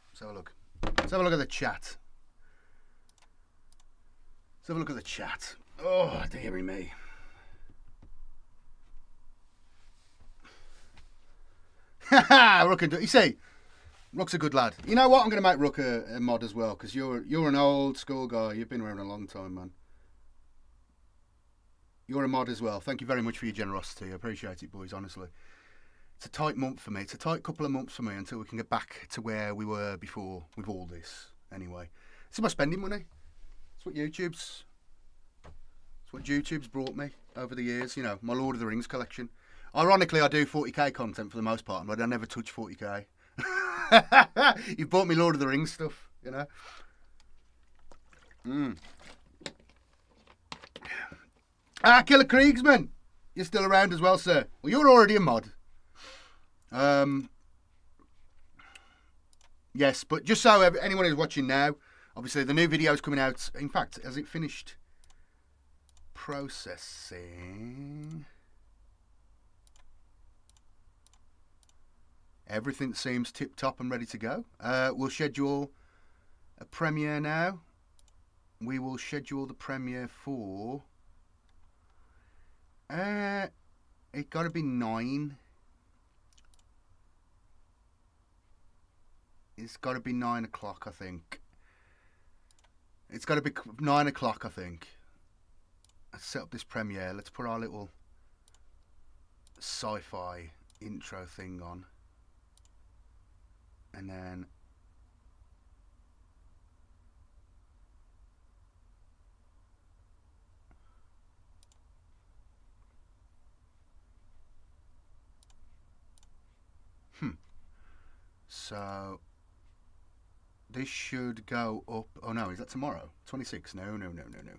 Let's have a look. Let's have a look at the chat. Let's have a look at the chat. Oh, dearie me. Rook, you see, Rook's a good lad. You know what? I'm going to make Rook a mod as well because you're an old school guy. You've been around a long time, man. You're a mod as well. Thank you very much for your generosity. I appreciate it, boys, honestly. It's a tight month for me. It's a tight couple of months for me until we can get back to where we were before with all this. Anyway, it's about spending money. It's what YouTube's brought me over the years. You know, my Lord of the Rings collection. Ironically, I do 40k content for the most part, but I never touch 40k. You've bought me Lord of the Rings stuff, you know. Killer Kriegsman, you're still around as well, sir. Well, you're already a mod. Yes, but just so anyone who's watching now, obviously the new video is coming out. In fact, has it finished processing? Everything seems tip-top and ready to go. We'll schedule a premiere now. We will schedule the premiere for... it got to be 9. It's got to be 9 o'clock, I think. It's got to be 9 o'clock, I think. Let's set up this premiere. Let's put our little sci-fi intro thing on. And then so this should go up. Oh no, is that tomorrow? 26? No.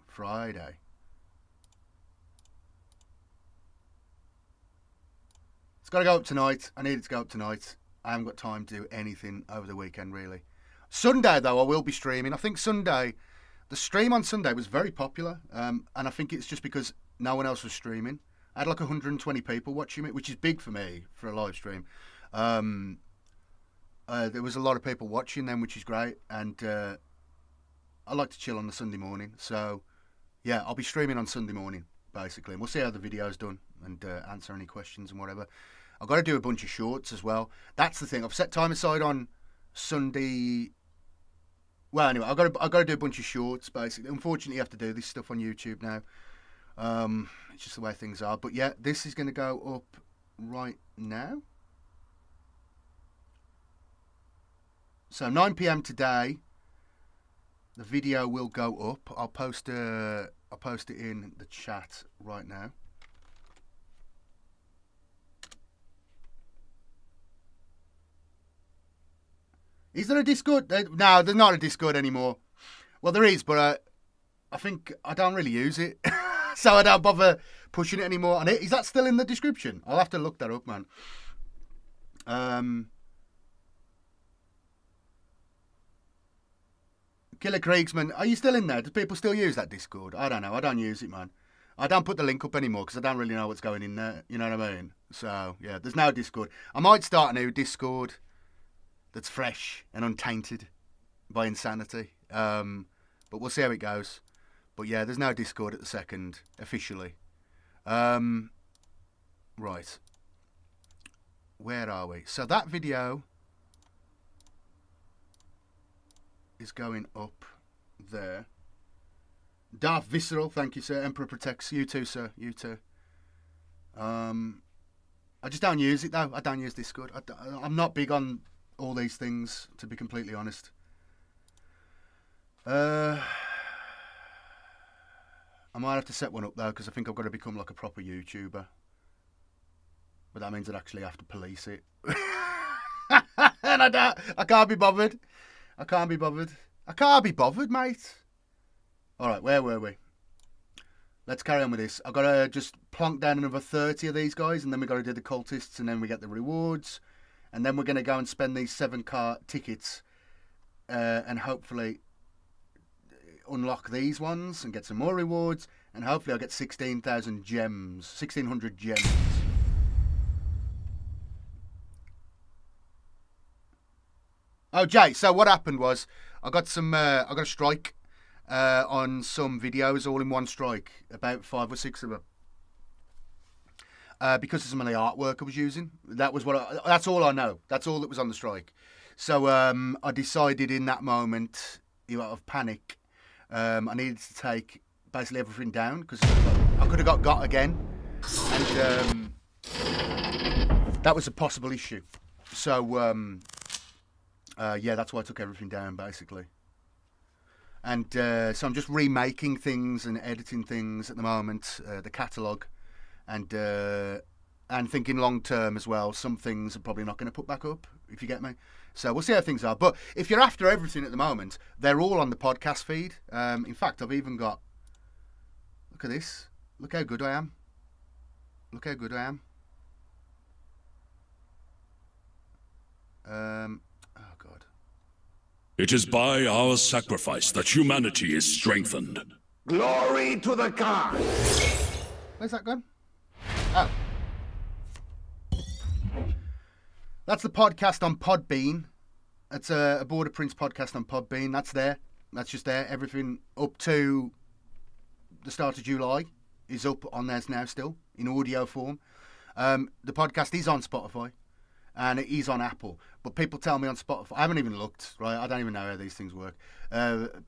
Friday. It's got to go up tonight. I need it to go up tonight. I haven't got time to do anything over the weekend, really. Sunday, though, I will be streaming. I think Sunday, the stream on Sunday was very popular. And I think it's just because no one else was streaming. I had like 120 people watching it, which is big for me for a live stream. There was a lot of people watching them, which is great. And I like to chill on the Sunday morning. So, yeah, I'll be streaming on Sunday morning, basically. And we'll see how the video's done and answer any questions and whatever. I've got to do a bunch of shorts as well. That's the thing. I've set time aside on Sunday. Well, anyway, I've got to do a bunch of shorts, basically. Unfortunately, you have to do this stuff on YouTube now. It's just the way things are. But, yeah, this is going to go up right now. So, 9 p.m. today, the video will go up. I'll post it in the chat right now. Is there a Discord? No, there's not a Discord anymore. Well, there is, but I think I don't really use it. So I don't bother pushing it anymore. And is that still in the description? I'll have to look that up, man. Killer Kriegsman, are you still in there? Do people still use that Discord? I don't know. I don't use it, man. I don't put the link up anymore because I don't really know what's going in there. You know what I mean? So, yeah, there's no Discord. I might start a new Discord that's fresh and untainted by insanity. But we'll see how it goes. But yeah, there's no Discord at the second, officially. Right. Where are we? So that video is going up there. Darth Visceral, thank you, sir. Emperor Protects. You too, sir. You too. I just don't use it, though. I don't use Discord. I'm not big on all these things, to be completely honest. I might have to set one up though, because I think I've got to become like a proper YouTuber. But that means I'd actually have to police it. And I can't be bothered. I can't be bothered, mate. Alright, where were we? Let's carry on with this. I've got to just plonk down another 30 of these guys, and then we've got to do the cultists, and then we get the rewards. And then we're going to go and spend these 7-car tickets and hopefully unlock these ones and get some more rewards. And hopefully I'll get 16,000 gems, 1,600 gems. Oh, Jay, so what happened was I got a strike on some videos, all in one strike, about 5 or 6 of them. Because of some of the artwork I was using. That's all I know. That's all that was on the strike. So I decided in that moment, out of panic, I needed to take basically everything down because I could have got again. And that was a possible issue. So, yeah, that's why I took everything down, basically. And so I'm just remaking things and editing things at the moment, the catalogue. And thinking long term as well, some things are probably not going to put back up, if you get me. So we'll see how things are. But if you're after everything at the moment, they're all on the podcast feed. In fact, I've even got... Look at this. Look how good I am. Look how good I am. Oh, God. It is by our sacrifice that humanity is strengthened. Glory to the gods! Where's that gone? Oh. That's the podcast on Podbean. It's a Border Prince podcast on Podbean. That's there. That's just there. Everything up to the start of July is up on there now still, in audio form. The podcast is on Spotify. And it is on Apple. But people tell me on Spotify... I haven't even looked, right? I don't even know how these things work.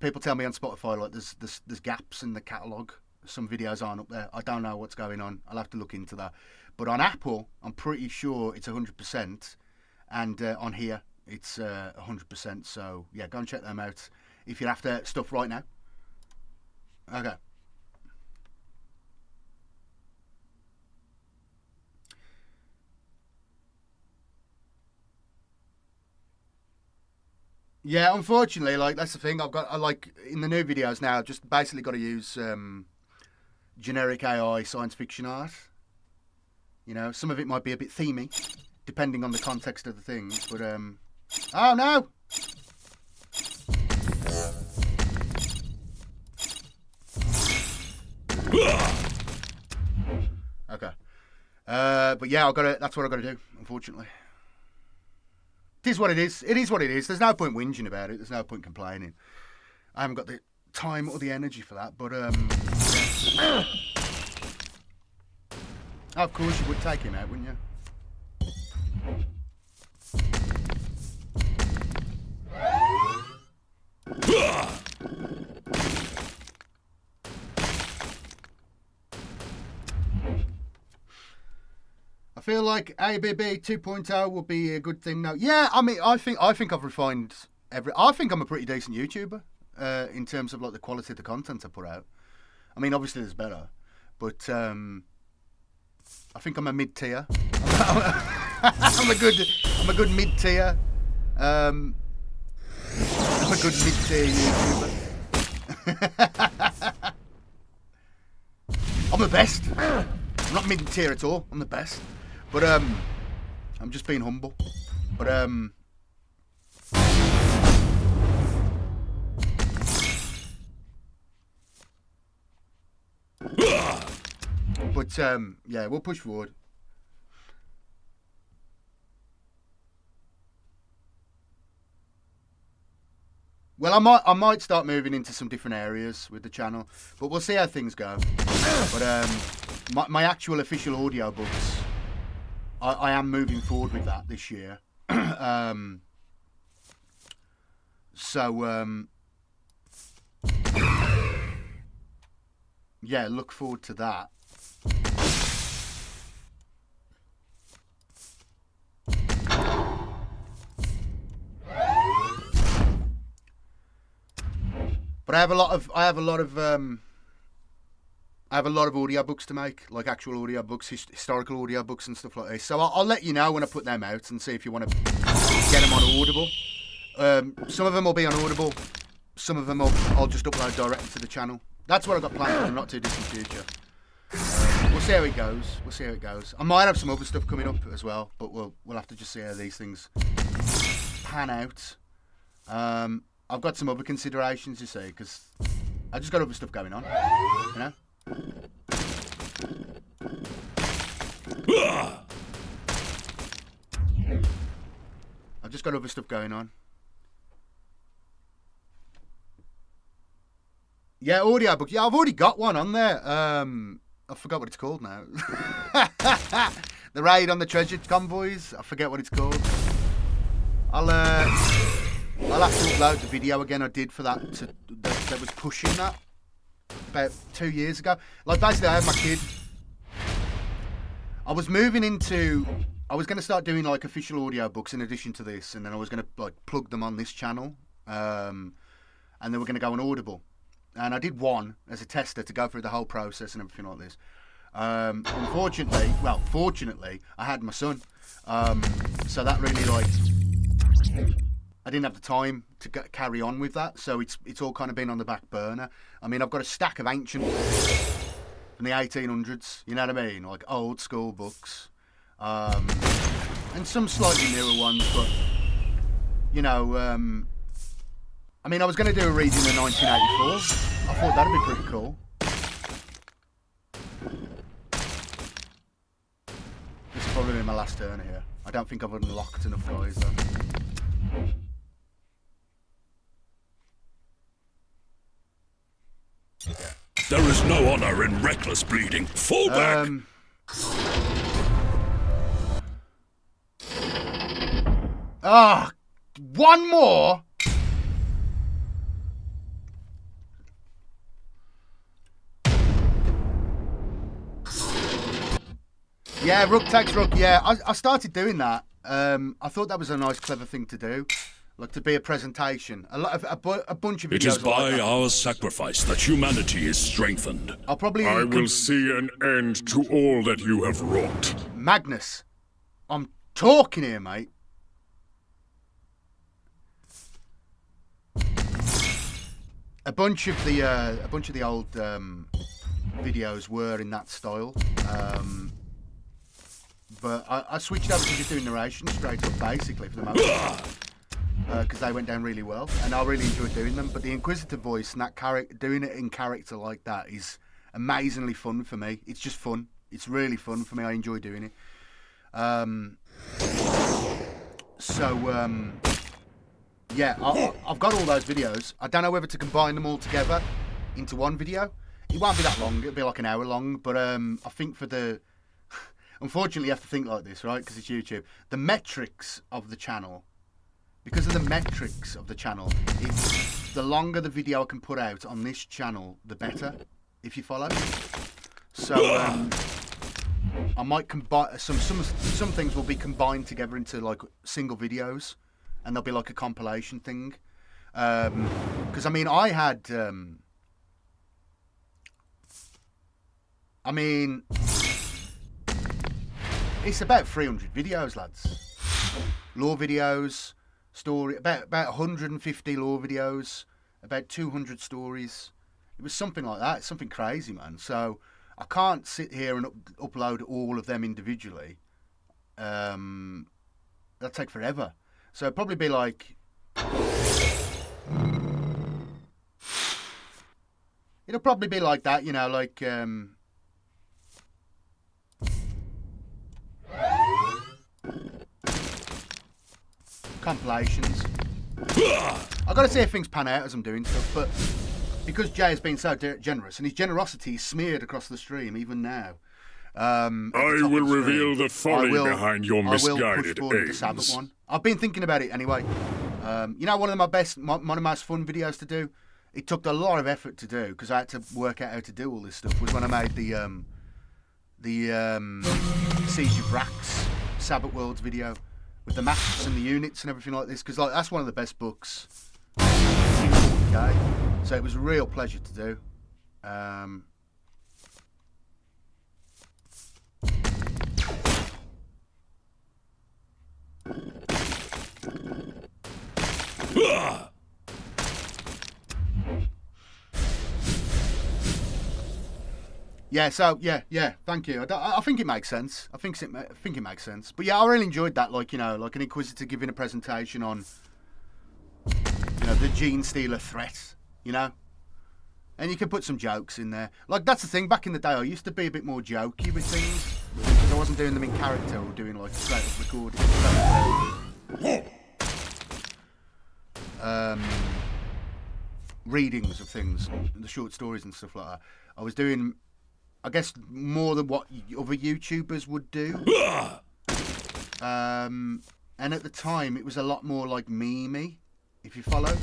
People tell me on Spotify, like, there's gaps in the catalogue. Some videos aren't up there. I don't know what's going on. I'll have to look into that. But on Apple, I'm pretty sure it's 100%, and on here it's 100%. So yeah, go and check them out if you're after stuff right now. Okay. Yeah, unfortunately, like that's the thing. I like in the new videos now. I've just basically got to use generic AI science fiction art. You know, some of it might be a bit themey, depending on the context of the thing. But oh no! Okay. But yeah, I got to. That's what I got to do. Unfortunately. It is what it is. It is what it is. There's no point whinging about it. There's no point complaining. I haven't got the time or the energy for that. But yeah. Oh, of course you would take him out, wouldn't you? I feel like ABB 2.0 will be a good thing now. Yeah, I mean, I think I've refined I think I'm a pretty decent YouTuber in terms of like the quality of the content I put out. I mean, obviously there's better, but I think I'm a mid-tier. I'm a good mid-tier. I'm a good mid-tier YouTuber. I'm the best. I'm not mid-tier at all. I'm the best. But I'm just being humble. But yeah, we'll push forward. Well, I might start moving into some different areas with the channel, but we'll see how things go. But my actual official audio books, I am moving forward with that this year. Yeah, look forward to that. But I have a lot of audiobooks to make, like actual audiobooks, historical audiobooks and stuff like this. So I'll let you know when I put them out and see if you want to get them on Audible. Some of them will be on Audible. Some of them I'll just upload directly to the channel. That's what I've got planned for the not too distant future. We'll see how it goes. We'll see how it goes. I might have some other stuff coming up as well, but we'll have to just see how these things pan out. I've got some other considerations, you see, because I just got other stuff going on, you know? I've just got other stuff going on. Yeah, audiobook. Yeah, I've already got one on there. I forgot what it's called now. The Raid on the Treasure Convoys. I forget what it's called. I'll have to upload the video again I did for that that was pushing that about 2 years ago. Like basically I had my kid. I was going to start doing like official audiobooks in addition to this, and then I was going to like plug them on this channel. And they were going to go on Audible. And I did one as a tester to go through the whole process and everything like this. Fortunately, I had my son. So that really like I didn't have the time to carry on with that, so it's all kind of been on the back burner. I mean, I've got a stack of ancient from the 1800s, you know what I mean? Like old school books. And some slightly newer ones, but, you know, I mean, I was going to do a reading in 1984. I thought that'd be pretty cool. This will probably be my last turn here. I don't think I've unlocked enough guys, though. There is no honor in reckless bleeding. Fall back! One more? Yeah, Rook takes Rook. Yeah, I started doing that. I thought that was a nice, clever thing to do, like to be a presentation. A bunch of videos. It is by like our sacrifice that humanity is strengthened. I'll probably. I will see an end to all that you have wrought. Magnus, I'm talking here, mate. A bunch of the old videos were in that style, but I switched over to just doing narration straight up, basically, for the moment, because they went down really well, and I really enjoyed doing them. But the Inquisitor voice and that doing it in character like that is amazingly fun for me. It's just fun. It's really fun for me. I enjoy doing it. Yeah, I've got all those videos. I don't know whether to combine them all together into one video. It won't be that long. It'll be like an hour long. But I think for the... Unfortunately, you have to think like this, right? Because it's YouTube. The metrics of the channel... Because of the metrics of the channel, it's the longer the video I can put out on this channel, the better, if you follow. So I might combine... Some things will be combined together into like single videos. And there'll be like a compilation thing. Because, I mean, I had... it's about 300 videos, lads. Lore videos, story... About 150 lore videos, about 200 stories. It was something like that. It's something crazy, man. So I can't sit here and upload all of them individually. That'll take forever. So it'd probably be like... It'll probably be like that, you know, like... compilations. I've got to see if things pan out as I'm doing stuff, but because Jay has been so generous, and his generosity is smeared across the stream, even now... I will reveal the folly behind your misguided aims. One. I've been thinking about it anyway. You know, one of my most fun videos to do. It took a lot of effort to do because I had to work out how to do all this stuff. Was when I made the Siege of Brax Sabbath Worlds video with the maps and the units and everything like this. Because like that's one of the best books. Okay, so it was a real pleasure to do. Yeah, so yeah, thank you. I think it makes sense. I think it makes sense. But yeah, I really enjoyed that. Like, you know, like an Inquisitor giving a presentation on, you know, the Gene Stealer threat. You know, and you can put some jokes in there. Like that's the thing. Back in the day, I used to be a bit more jokey with things because I wasn't doing them in character or doing like straight up recording. Readings of things, the short stories and stuff like that. I was doing, I guess, more than what other YouTubers would do. And at the time, it was a lot more like memey, if you follow.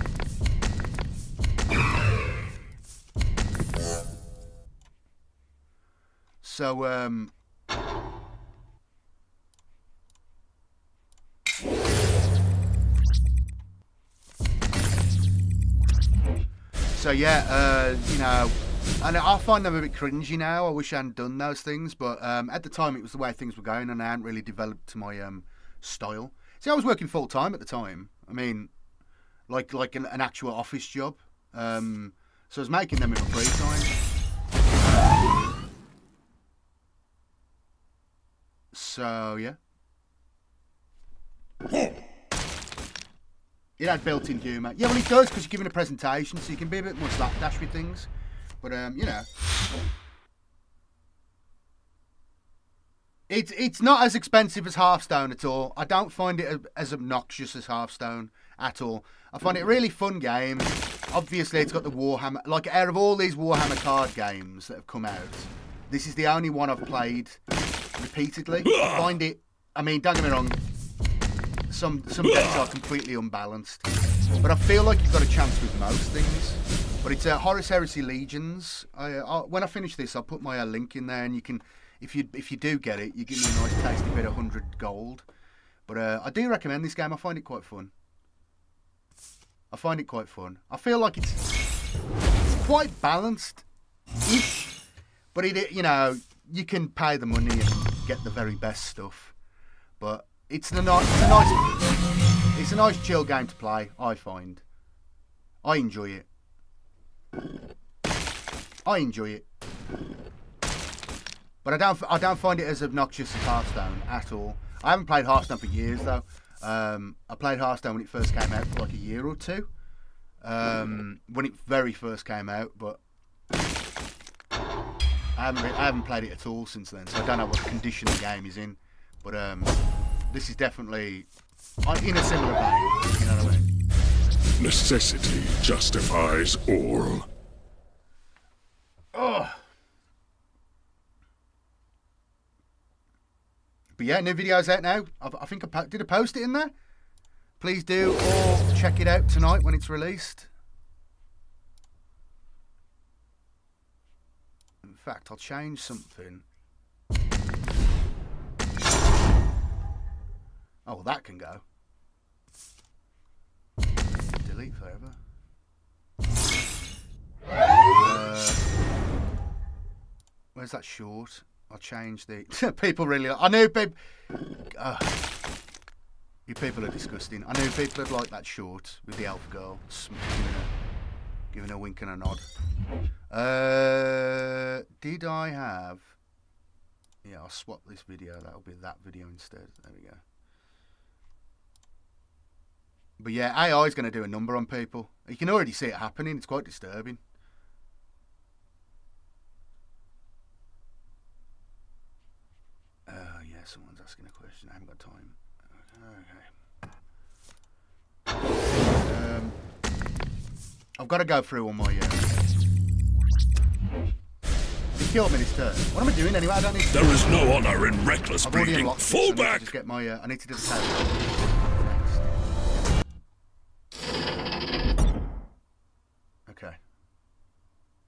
So, So yeah, you know, and I find them a bit cringy now. I wish I hadn't done those things, but at the time it was the way things were going, and I hadn't really developed to my style. See, I was working full time at the time. I mean, like an actual office job. So I was making them in my free time. So yeah. It had built-in humour. Yeah, well, it does because you're giving a presentation, so you can be a bit more slapdash with things. But you know, it's not as expensive as Hearthstone at all. I don't find it as obnoxious as Hearthstone at all. I find it a really fun game. Obviously, it's got the Warhammer. Like, out of all these Warhammer card games that have come out, this is the only one I've played repeatedly. I find it. I mean, don't get me wrong. Some decks are completely unbalanced, but I feel like you've got a chance with most things. But it's Horus Heresy Legions. When I finish this, I'll put my link in there, and you can, if you do get it, you give me a nice tasty bit of 100 gold. But I do recommend this game. I find it quite fun. I feel like it's quite balanced, but you know, you can pay the money and get the very best stuff. But it's a nice chill game to play. I find. I enjoy it. But I don't find it as obnoxious as Hearthstone at all. I haven't played Hearthstone for years though. I played Hearthstone when it first came out for like a year or two. When it very first came out, but I haven't played it at all since then, so I don't know what condition the game is in. But this is definitely in a similar vein. You know what I mean? Necessity justifies all. Oh. But yeah, new video's out now. I think did I post it in there? Please do, or check it out tonight when it's released. In fact, I'll change something. Oh, well, that can go. Delete forever. Where's that short? I'll change the... people really... I knew people... you people are disgusting. I knew people would like that short with the elf girl. Giving a wink and a nod. Did I have... Yeah, I'll swap this video. That'll be that video instead. There we go. But yeah, AI is going to do a number on people. You can already see it happening. It's quite disturbing. Yeah, someone's asking a question. I haven't got time. Okay. I've got to go through all my... He killed me this turn. What am I doing anyway? I don't need to... There is no honor in reckless I've already breeding. unlocked this. Fall I need to back! just get my... I need to do the table. Okay.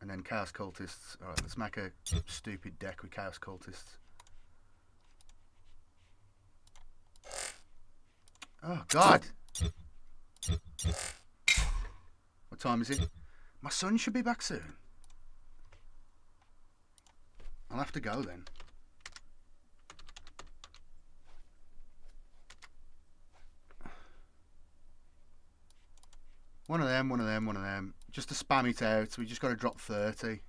And then Chaos Cultists. Alright, let's make a stupid deck with Chaos Cultists. Oh, God. What time is it? My son should be back soon. I'll have to go then. One of them. Just to spam it out, we just got to drop 30.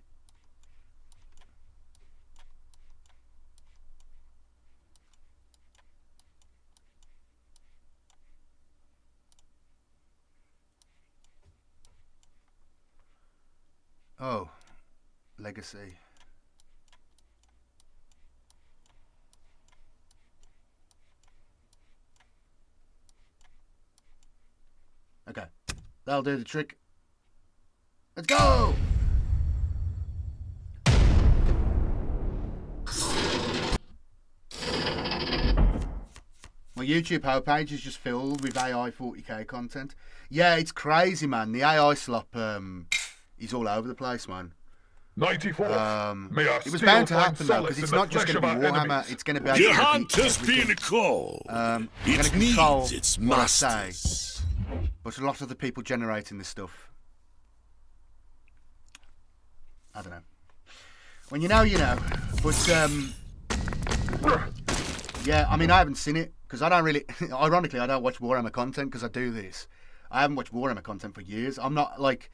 Oh, legacy. Okay, that'll do the trick. Let's go! My YouTube homepage is just filled with AI 40k content. Yeah, it's crazy, man. The AI slop is all over the place, man. 94. It was bound to happen though, because it's not just going to be Warhammer. It's going to be. Your hunt has been called. It needs its masters. But a lot of the people generating this stuff, I don't know. When you know, you know. But yeah, I mean, I haven't seen it because I don't really. Ironically, I don't watch Warhammer content because I do this. I haven't watched Warhammer content for years. I'm not like.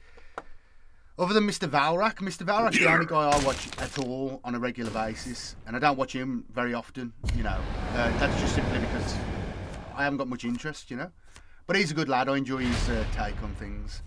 Other than Mr. Valrak. Mr. Valrak's the only guy I watch at all on a regular basis. And I don't watch him very often, you know. That's just simply because I haven't got much interest, you know. But he's a good lad. I enjoy his take on things.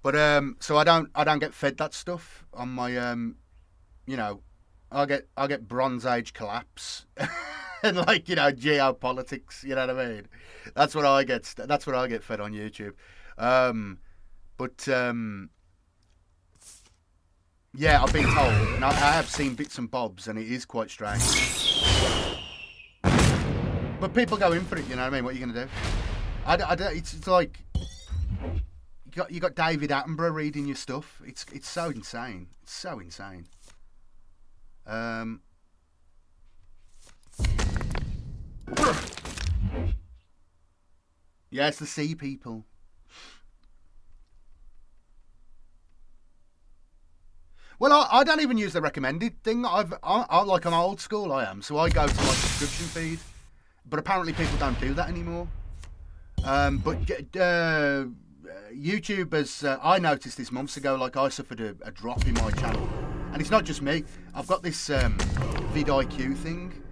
But so I don't get fed that stuff on my you know, I get Bronze Age collapse and like, you know, geopolitics, you know what I mean? That's what I get fed on YouTube. But Yeah, I've been told, and I have seen bits and bobs, and it is quite strange. But people go in for it, you know what I mean? What are you going to do? It's like you got David Attenborough reading your stuff. It's so insane. It's so insane. Yeah, it's the sea people. Well, I don't even use the recommended thing. I'm old school. I am, so I go to my subscription feed. But apparently, people don't do that anymore. But YouTube has. I noticed this months ago. Like I suffered a drop in my channel, and it's not just me. I've got this vidIQ thing,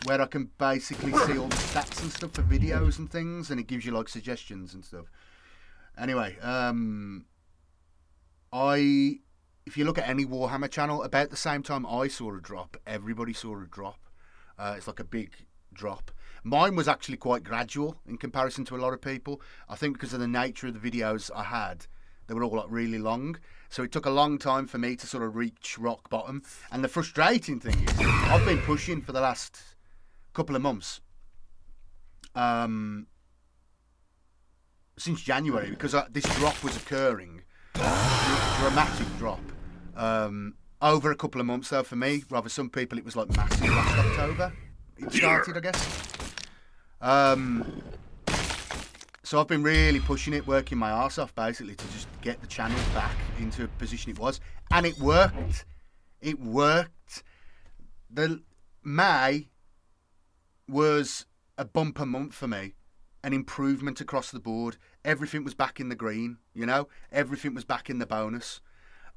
where I can basically see all the stats and stuff for videos and things, and it gives you like suggestions and stuff. Anyway, if you look at any Warhammer channel, about the same time I saw a drop, everybody saw a drop. It's like a big drop. Mine was actually quite gradual in comparison to a lot of people. I think because of the nature of the videos I had, they were all like really long. So it took a long time for me to sort of reach rock bottom. And the frustrating thing is, I've been pushing for the last couple of months. Since January, because this drop was occurring. Dramatic drop. Over a couple of months though for me. Rather some people it was like massive last October. It started, I guess. So I've been really pushing it, working my arse off basically to just get the channel back into a position it was. And it worked. It worked. The May was a bumper month for me. An improvement across the board. Everything was back in the green, you know? Everything was back in the bonus.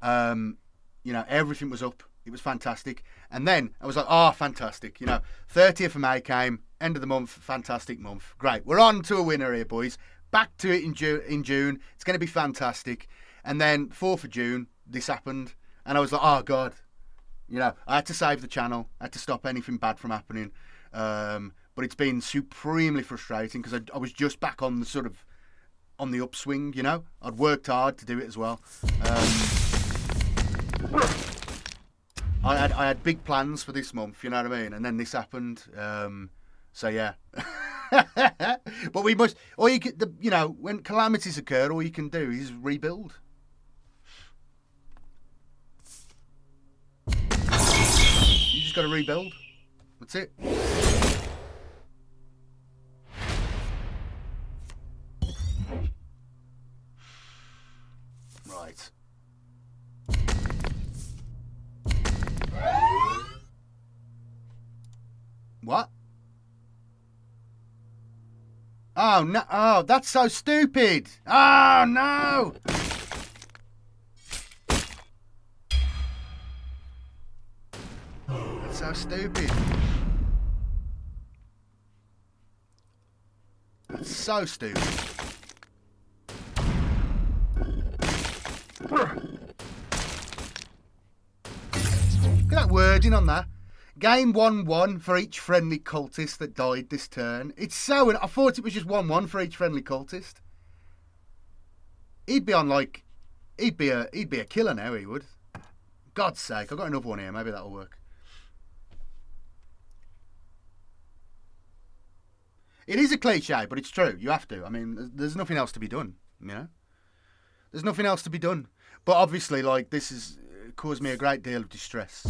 You know, everything was up. It was fantastic. And then I was like, oh, fantastic. You know, 30th of May came, end of the month, fantastic month. Great. We're on to a winner here, boys. Back to it in June. It's going to be fantastic. And then 4th of June, this happened. And I was like, oh, God. You know, I had to save the channel. I had to stop anything bad from happening. But it's been supremely frustrating because I was just back on the sort of on the upswing, you know. I'd worked hard to do it as well. I had big plans for this month, you know what I mean? And then this happened. So yeah. But we must, or you could, you know, when calamities occur, all you can do is rebuild. You just got to rebuild. That's it. Right. What? Oh no! Oh, that's so stupid! Oh no! That's so stupid. That's so stupid. Look at that wording on that. Gain 1-1 for each friendly cultist that died this turn. It's so... I thought it was just 1-1 for each friendly cultist. He'd be on like... He'd be a killer now, he would. God's sake, I've got another one here. Maybe that'll work. It is a cliche, but it's true. You have to. I mean, there's nothing else to be done, you know? There's nothing else to be done. But obviously, like, this has caused me a great deal of distress.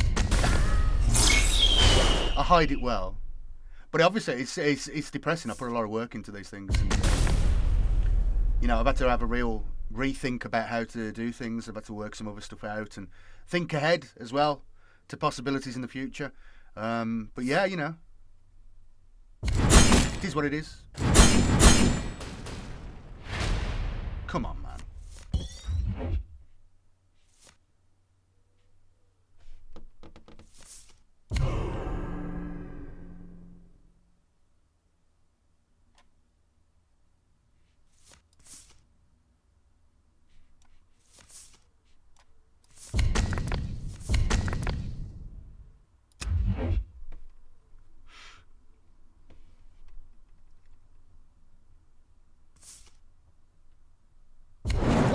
I hide it well. But obviously, it's depressing. I put a lot of work into these things. And, you know, I've had to have a real rethink about how to do things. I've had to work some other stuff out and think ahead as well to possibilities in the future. But yeah, you know, it is what it is. Come on, man.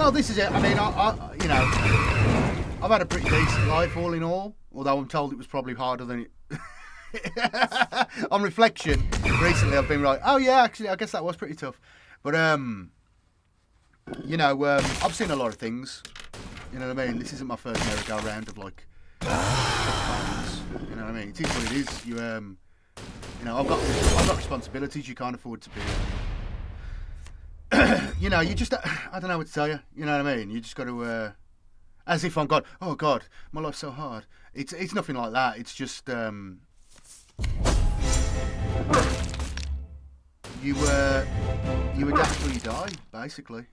Well, this is it. I mean, you know, I've had a pretty decent life all in all, although I'm told it was probably harder than it. On reflection, recently I've been like, oh yeah, actually, I guess that was pretty tough. But you know, I've seen a lot of things. You know what I mean? This isn't my first merry-go-round of like, you know what I mean? It is what it is. You know, I've got responsibilities. You can't afford to be. You know, you just, I don't know what to tell you. You know what I mean? You just got to, as if I'm God. Oh God, my life's so hard. It's nothing like that. It's just, you adapt or you die, basically.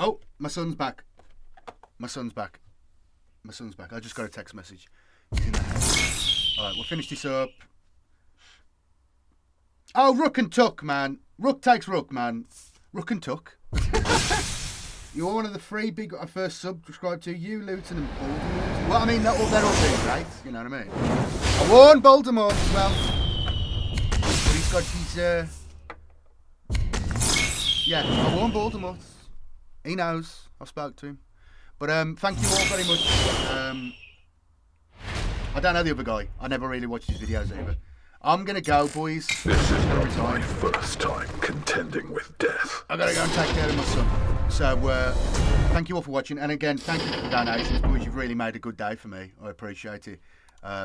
Oh, my son's back. My son's back. My son's back. I just got a text message. He's in the house. Alright, we'll finish this up. Oh, Rook and Tuck, man. Rook takes Rook, man. Rook and Tuck. You're one of the 3 big I first subscribed to. You, Luton and Baltimore. Well, I mean, they're all doing great. You know what I mean? I warned Baltimore as well. But he's got his... Yeah, I warned Baltimore. He knows. I spoke to him. But thank you all very much. I don't know the other guy. I never really watched his videos either. I'm going to go, boys. This is not my first time contending with death. I've got to go and take care of my son. So, thank you all for watching. And again, thank you for the donations, boys. You've really made a good day for me. I appreciate it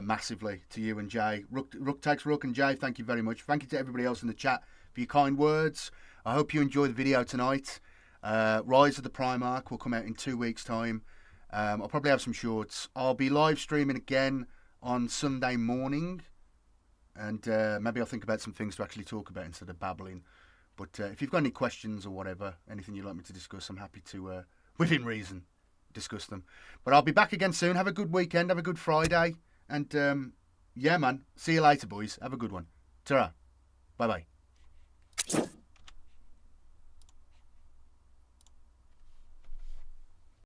massively. To you and Jay. Rook takes Rook and Jay, thank you very much. Thank you to everybody else in the chat for your kind words. I hope you enjoyed the video tonight. Rise of the Primarch will come out in 2 weeks' time. I'll probably have some shorts. I'll be live streaming again on Sunday morning. And maybe I'll think about some things to actually talk about instead of babbling. But if you've got any questions or whatever, anything you'd like me to discuss, I'm happy to, within reason, discuss them. But I'll be back again soon. Have a good weekend. Have a good Friday. And, yeah, man. See you later, boys. Have a good one. Ta-ra. Bye-bye.